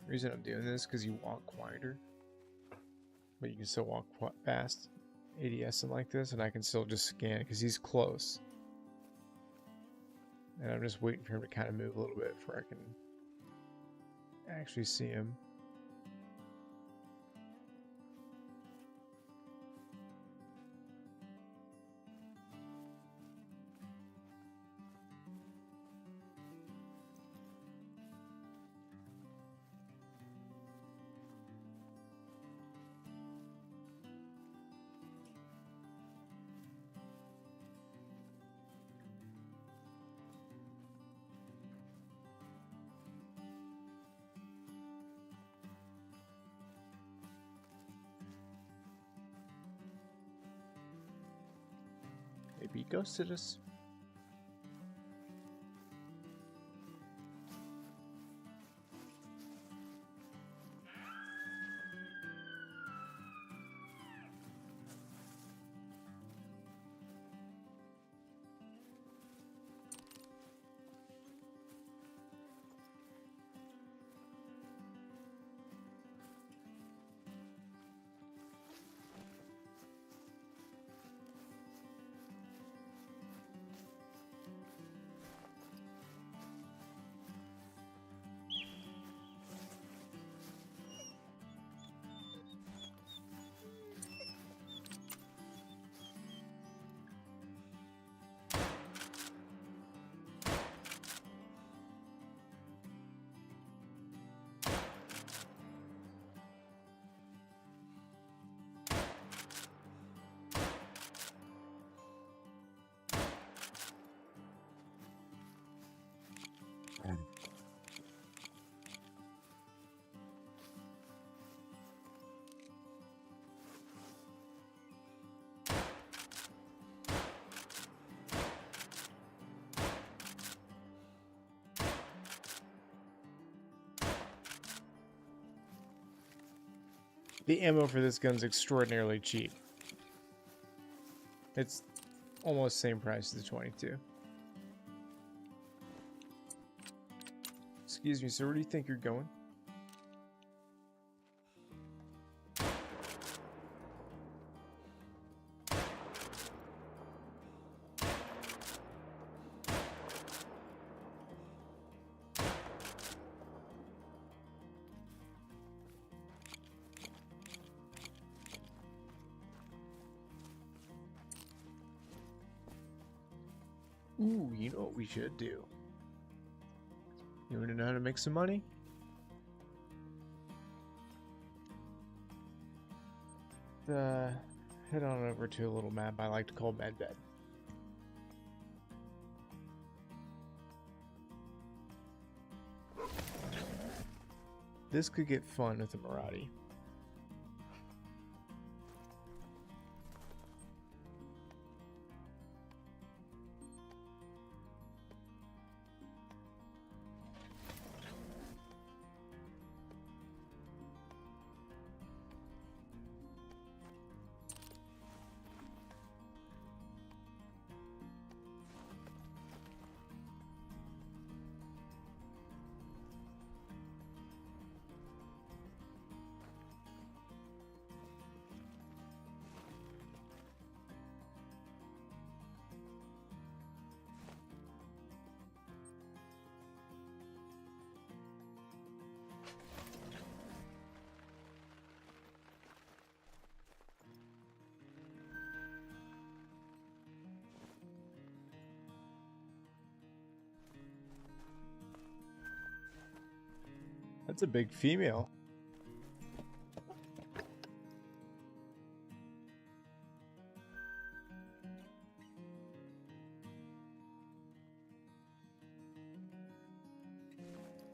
The reason I'm doing this because you walk quieter, but you can still walk fast, ADSing like this, and I can still just scan because he's close. And I'm just waiting for him to kind of move a little bit before I can actually see him. ghosted us. The ammo for this gun's extraordinarily cheap. It's almost same price as the 22. Excuse me, sir, where do you think you're going? Ooh, you know what we should do? You want to know how to make some money? Head on over to a little map I like to call Medbed. This could get fun with a Marauder. That's a big female.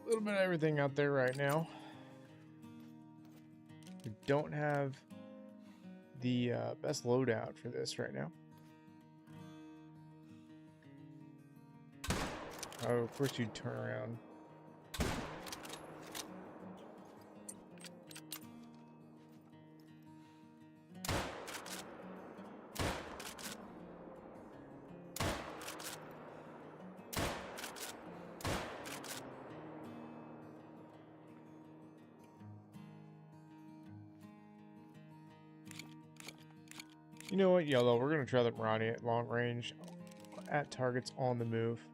A little bit of everything out there right now. We don't have the best loadout for this right now. Oh, of course you'd turn around. You know what, Yellow? We're going to try the Marauder at long range at targets on the move.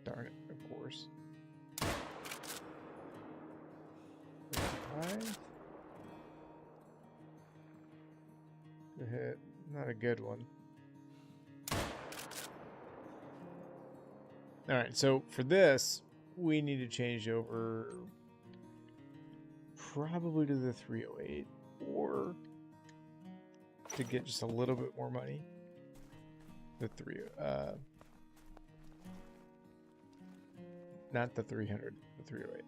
Darn it, of course. 55. Good hit. Not a good one. Alright, so for this, we need to change over probably to the 308 or to get just a little bit more money. The not the 300, the 308.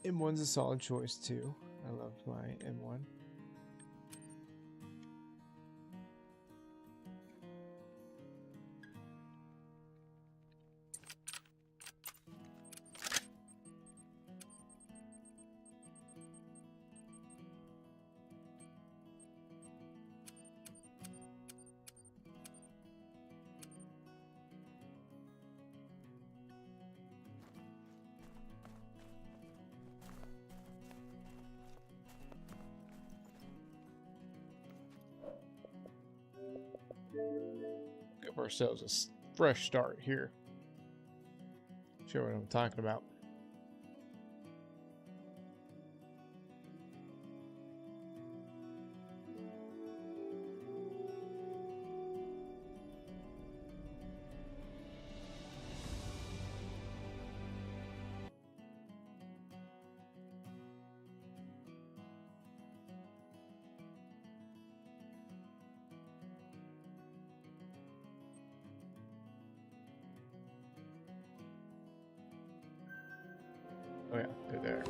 M1's a solid choice too. I love my M1. Give ourselves a fresh start here. Show what I'm talking about. Oh yeah, they're there.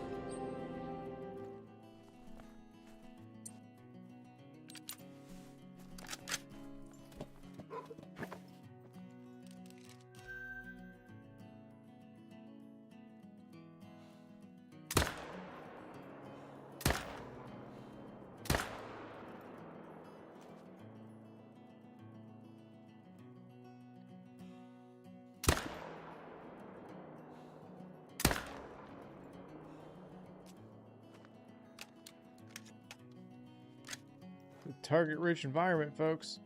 Target-rich environment, folks.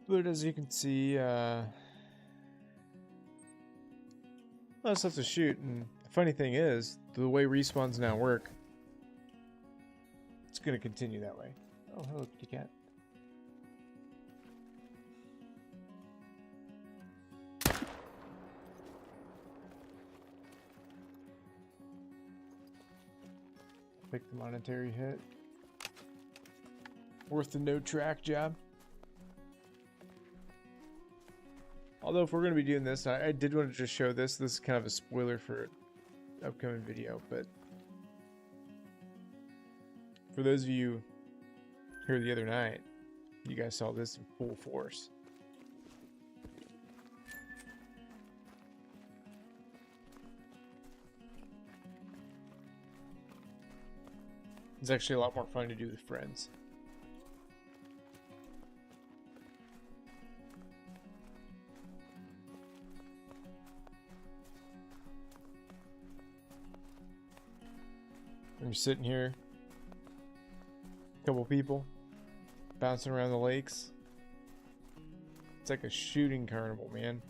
But as you can see, lots of stuff to shoot, and the funny thing is, the way respawns now work, it's going to continue that way. Oh, hello, kitty cat. Pick the monetary hit. Worth the no track job. Although if we're going to be doing this, I did want to just show this. This is kind of a spoiler for an upcoming video, but for those of you here the other night, you guys saw this in full force. It's actually a lot more fun to do with friends. When you're sitting here, a couple people bouncing around the lakes. It's like a shooting carnival, man.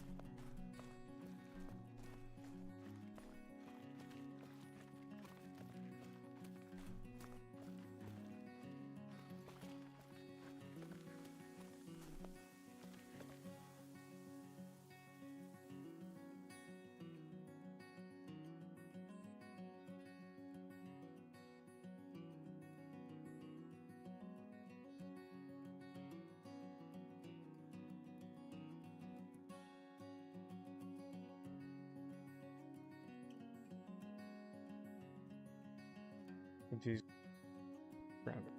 Confused. Grab it.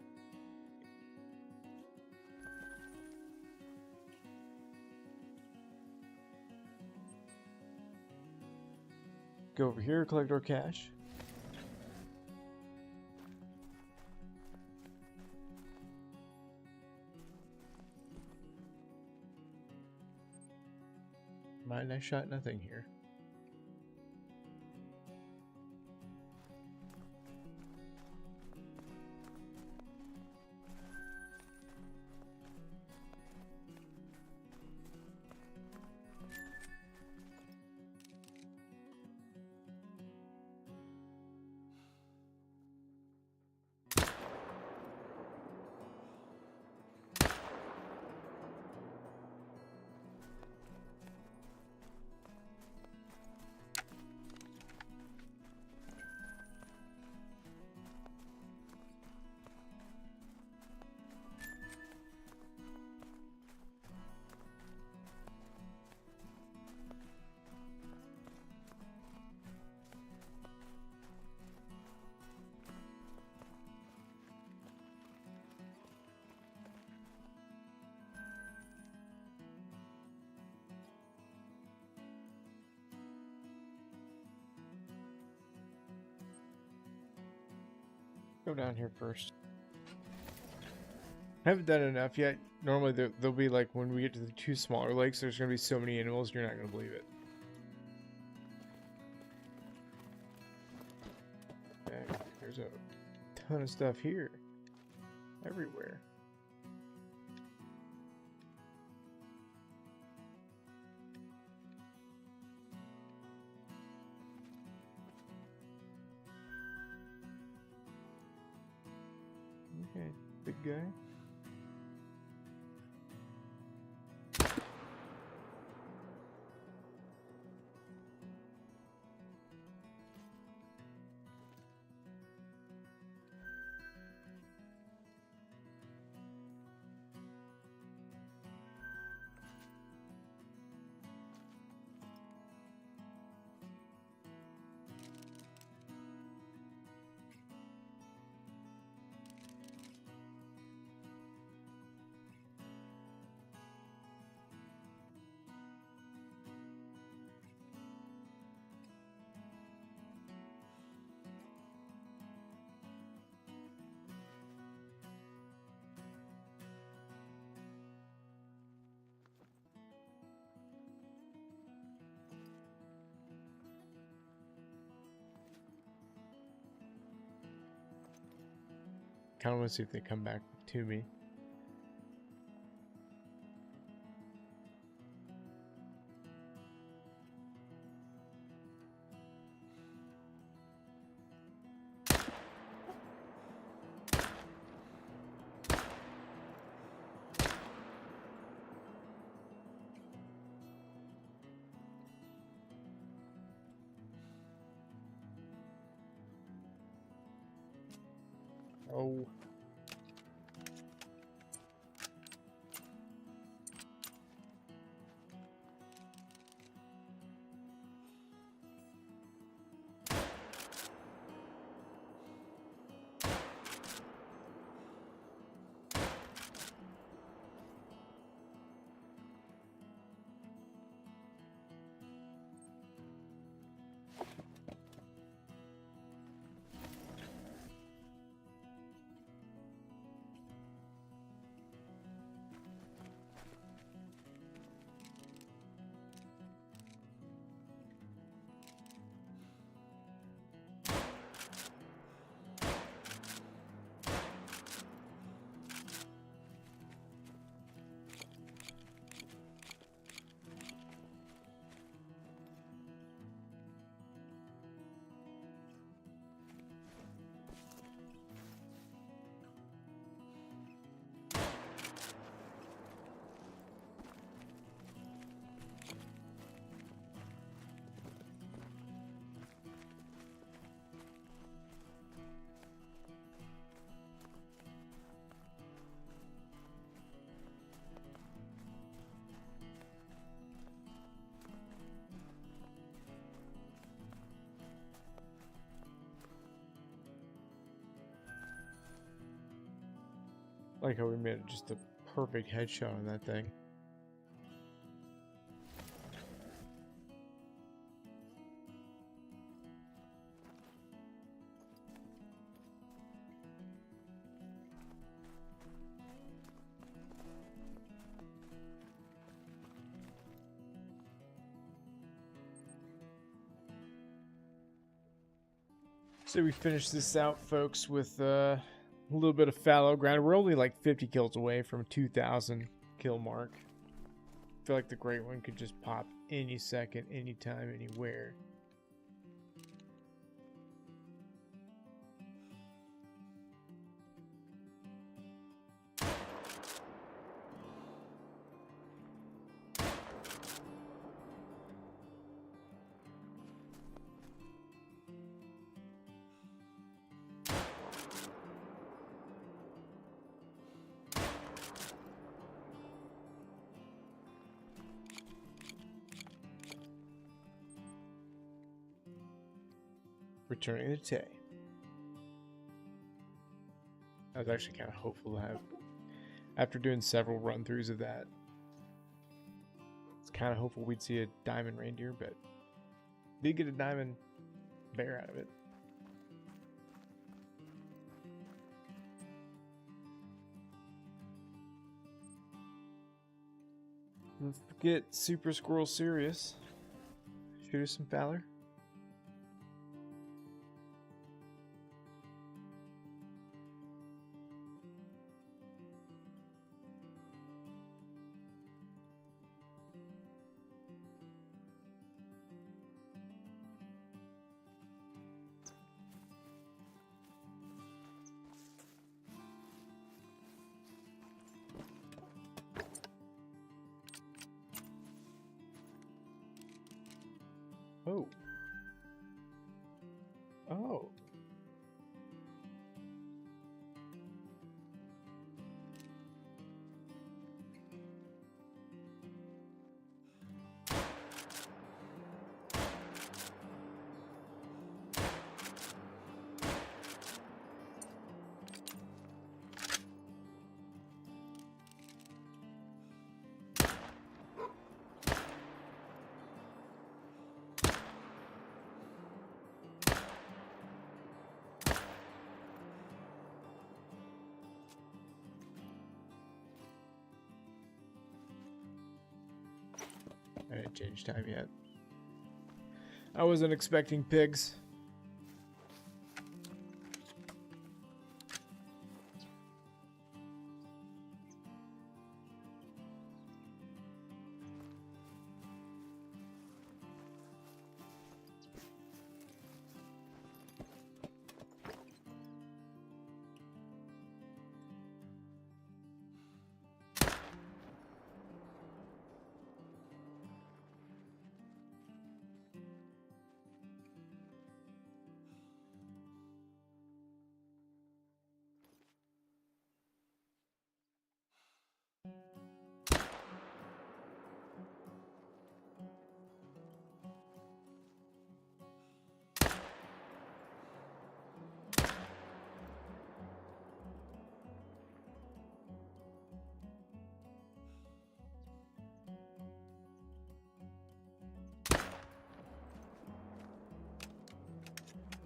Go over here, collect our cash. Mind I shot nothing here. Go down here first. I haven't done enough yet. Normally there'll be like when we get to the two smaller lakes, there's gonna be so many animals you're not gonna believe it. Okay, there's a ton of stuff here. Everywhere. Okay, big guy. Kind of want to see if they come back to me. Oh. Like how we made just a perfect headshot on that thing. So we finished this out, folks, with a little bit of fallow ground. We're only like 50 kills away from a 2,000 kill mark. I feel like the Great One could just pop any second, anytime, anywhere. Returning the Tay. I was actually kind of hopeful to have, after doing several run-throughs of that, it's kind of hopeful we'd see a diamond reindeer, but did get a diamond bear out of it. let's get Super Squirrel serious. Shoot us some Valor. Oh. Oh. I didn't change time yet. I wasn't expecting pigs.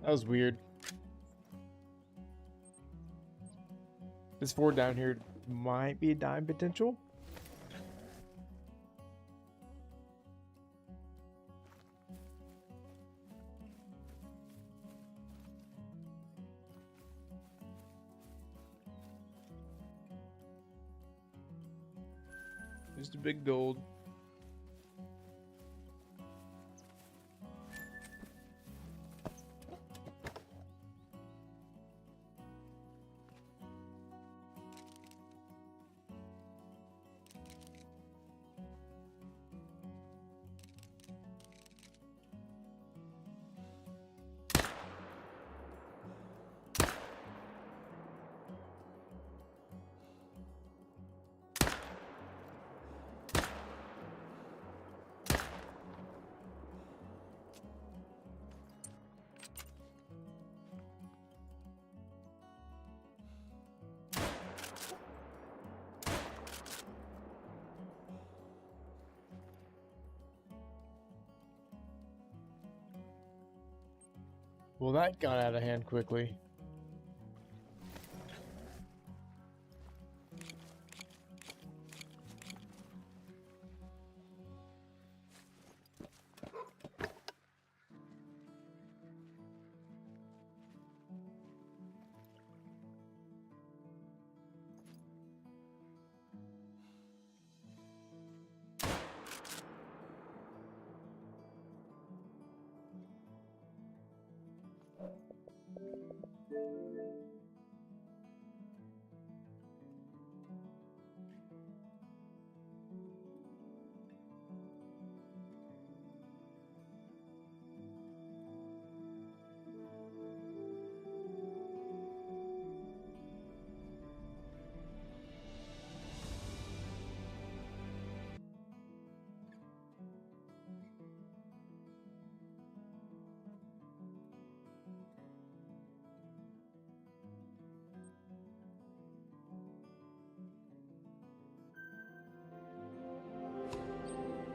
That was weird. This 4 down here might be a dime potential. Just a big gold. Well, that got out of hand quickly.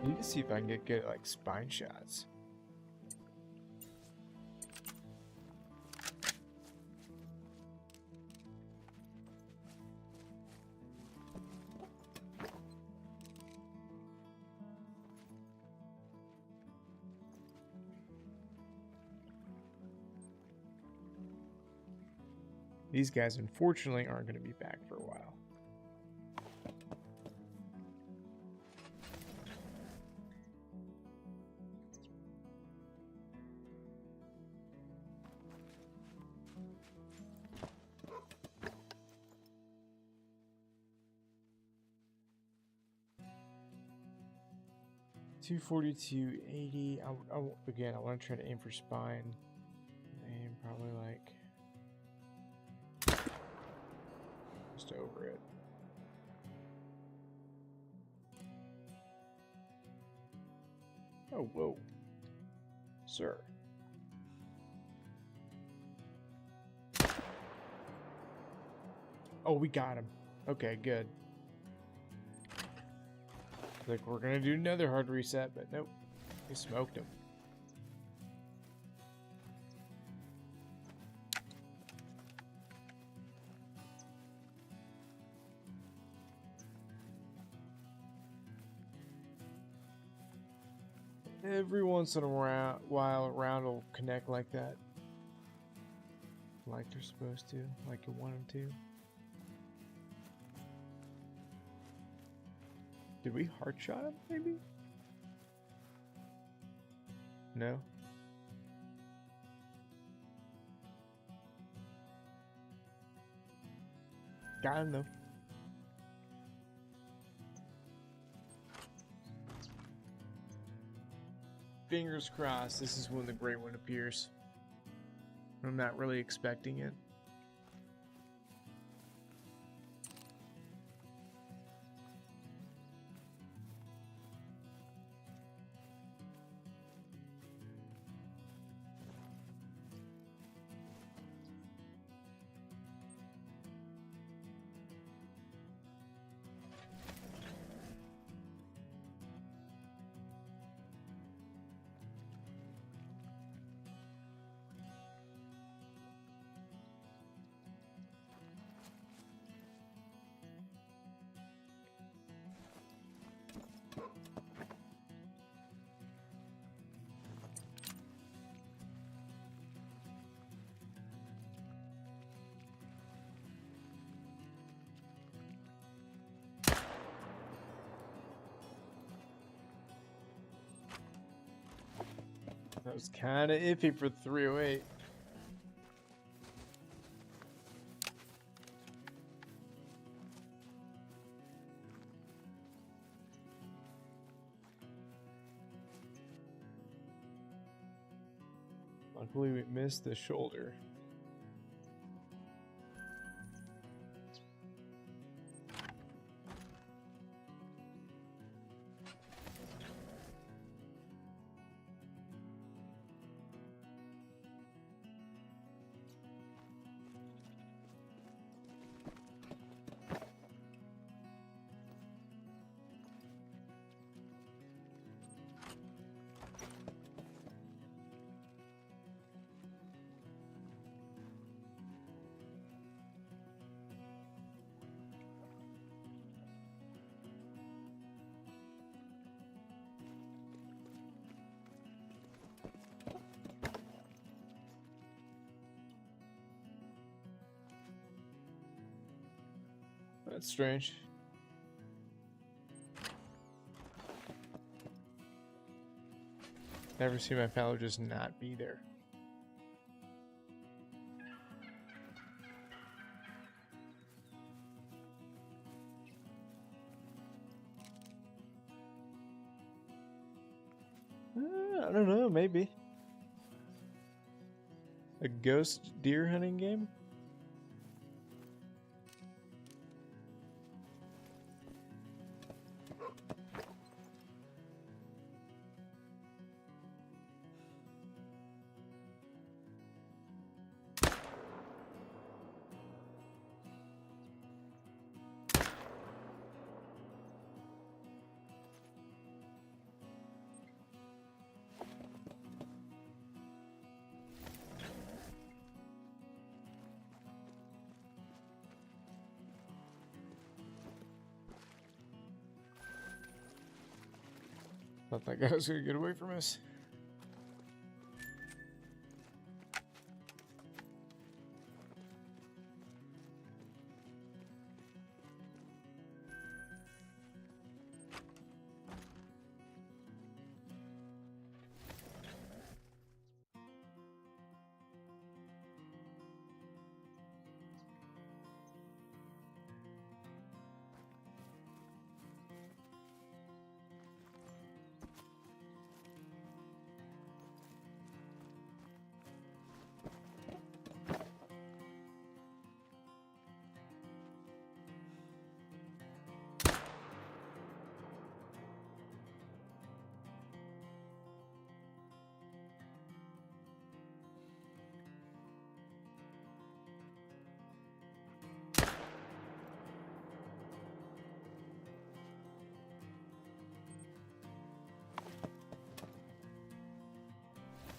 I need to see if I can get like spine shots. These guys, unfortunately, aren't going to be back for a while. $242.80. Again, I want to try to aim for spine. Aim probably like just over it. Oh, whoa. Sir. Oh, we got him. Okay, good. Like we're gonna do another hard reset, but nope. We smoked him. Every once in a while, a round will connect like that. Like they're supposed to. Like you want them to. Did we hard shot him, maybe? No? Got him, though. Fingers crossed, this is when the Great One appears. I'm not really expecting it. That was kind of iffy for 308. Luckily, we missed the shoulder. That's strange. Never see my fellow just not be there. I don't know, maybe. A ghost deer hunting game? Thought that guy was gonna get away from us.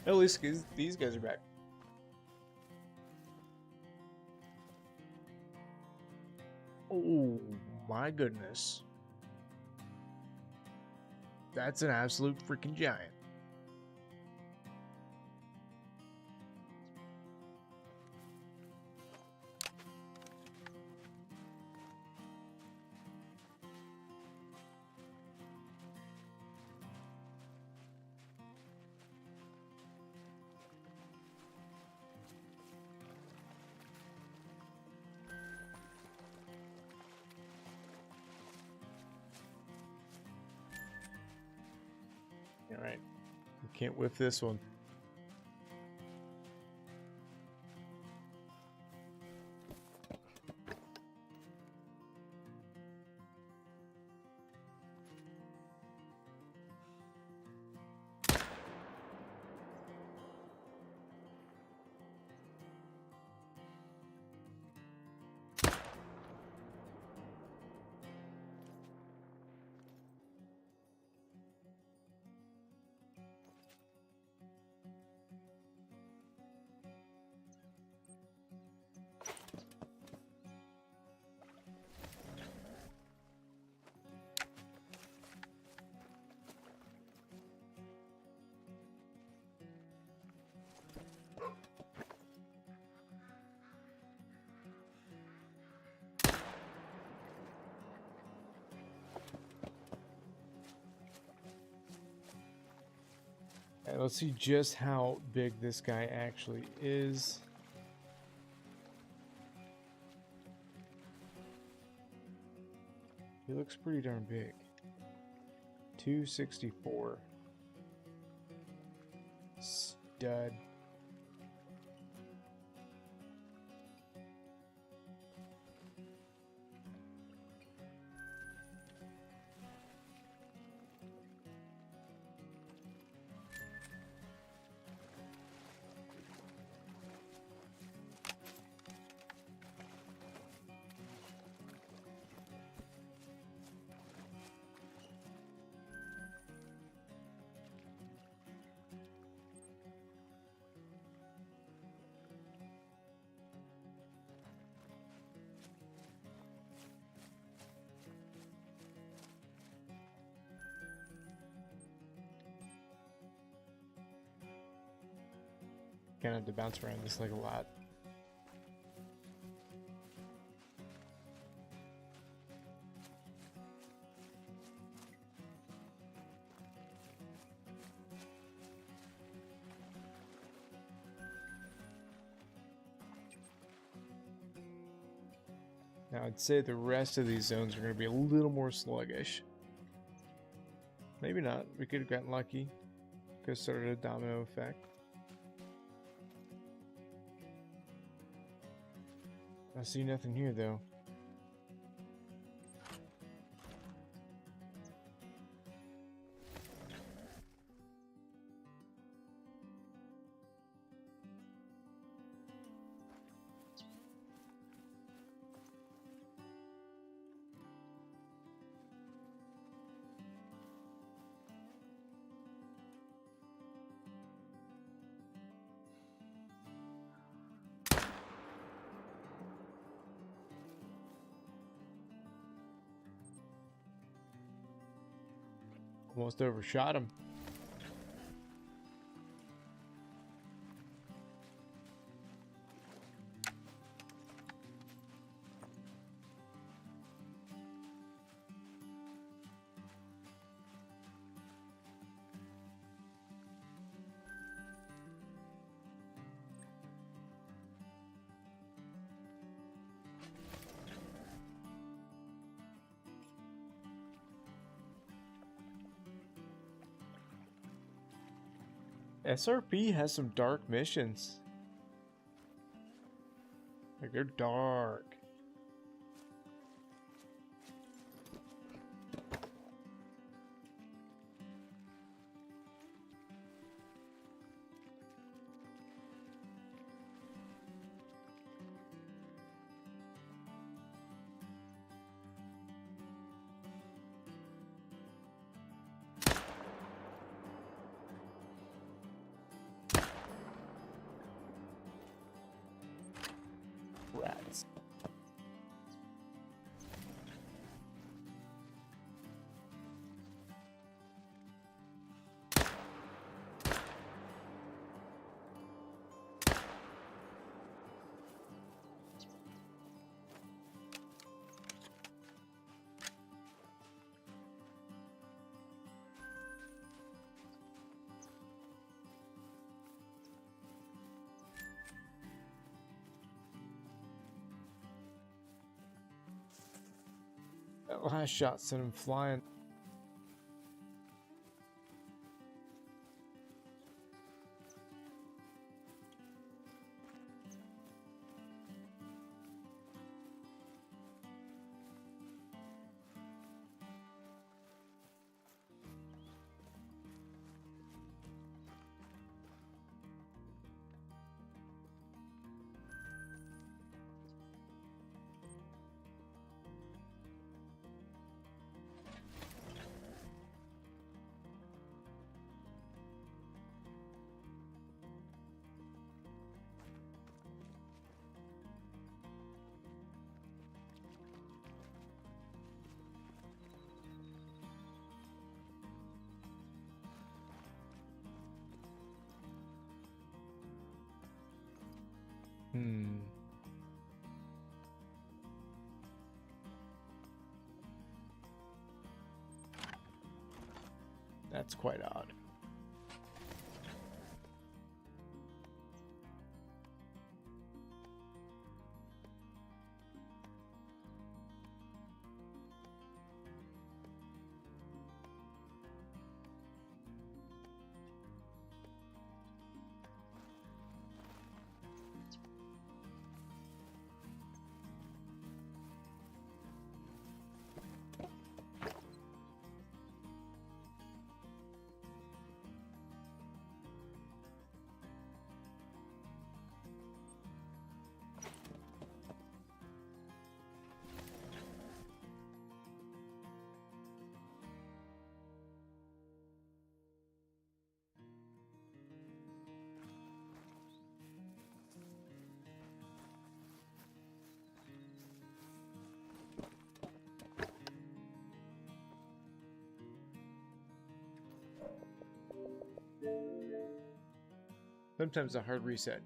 At least these guys are back. Oh my goodness. That's an absolute freaking giant. All right, we can't whiff this one. And let's see just how big this guy actually is. He looks pretty darn big. 264. Stud. Kind of have to bounce around this like a lot. Now I'd say the rest of these zones are going to be a little more sluggish. Maybe not. We could have gotten lucky. Could have started a domino effect. I see nothing here though. Almost overshot him. SRP has some dark missions. Like, they're dark. That last shot sent him flying. That's quite odd. Sometimes a hard reset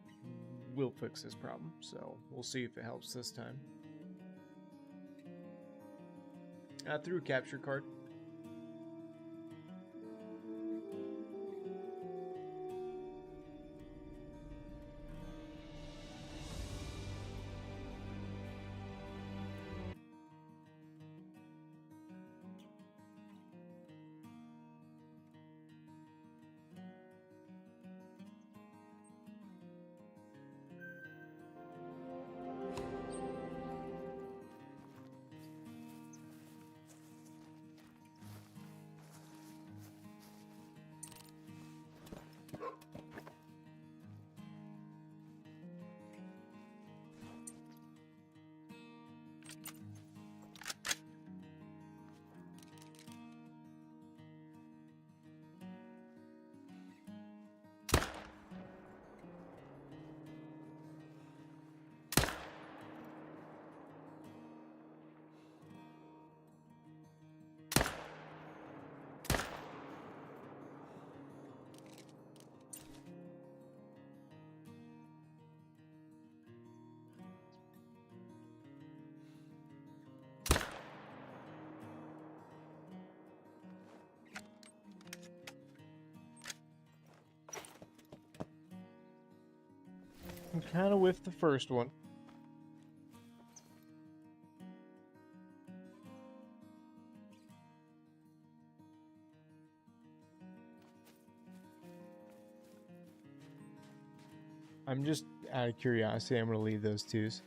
will fix this problem, so we'll see if it helps this time. I threw a capture card. I'm kind of with the first one. I'm just out of curiosity, I'm going to leave those twos.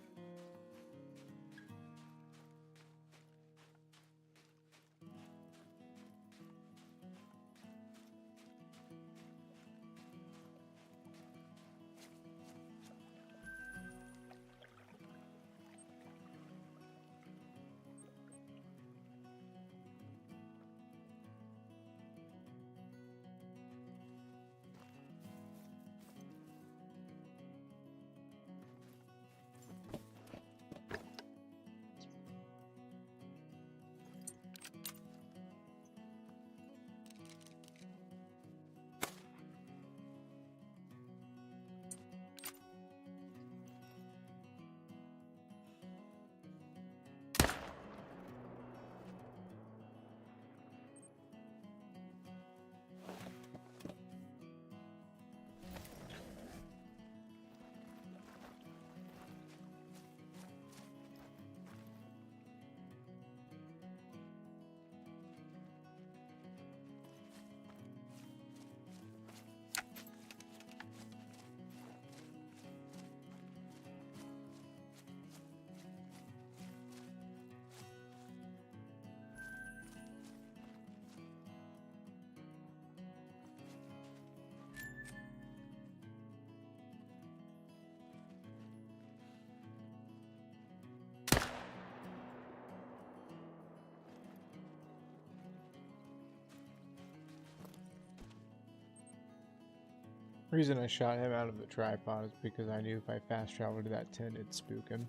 The reason I shot him out of the tripod is because I knew if I fast traveled to that tent, it'd spook him.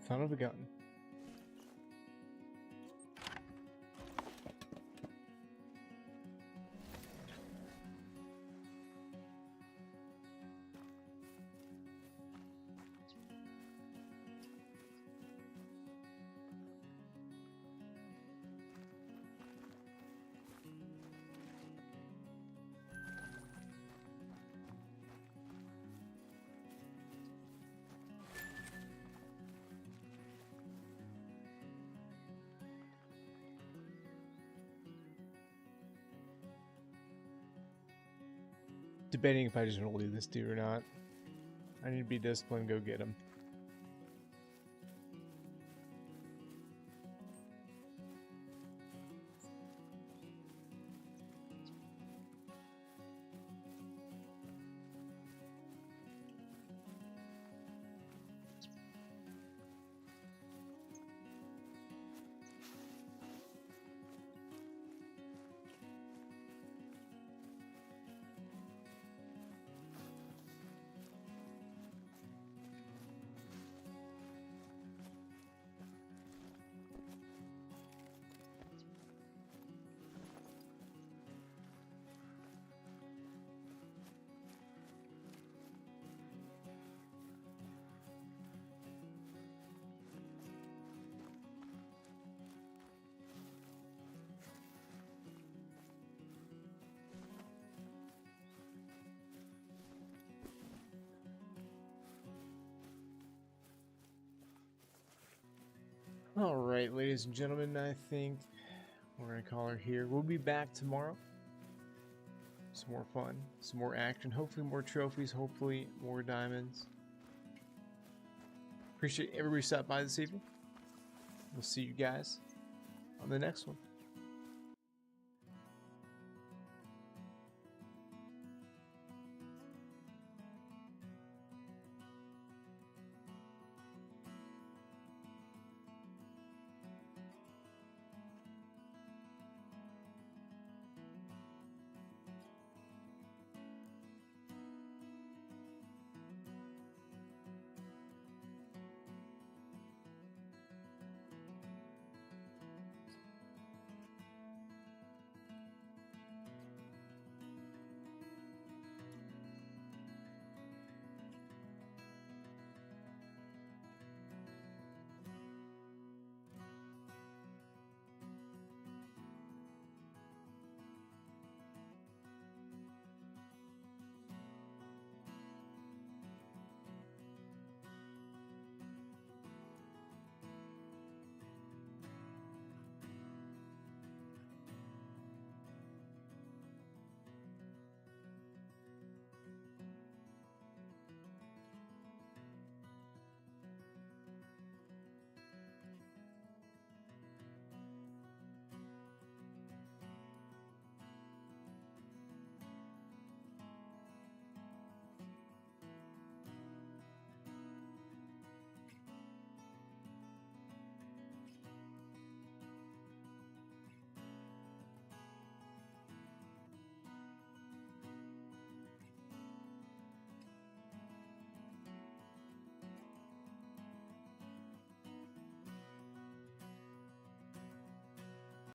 Son of a gun. Debating if I just want to leave this dude or not. I need to be disciplined, go get him. Alright, ladies and gentlemen, I think we're going to call her here. We'll be back tomorrow. Some more fun, some more action, hopefully more trophies, hopefully more diamonds. Appreciate everybody stopped by this evening. We'll see you guys on the next one.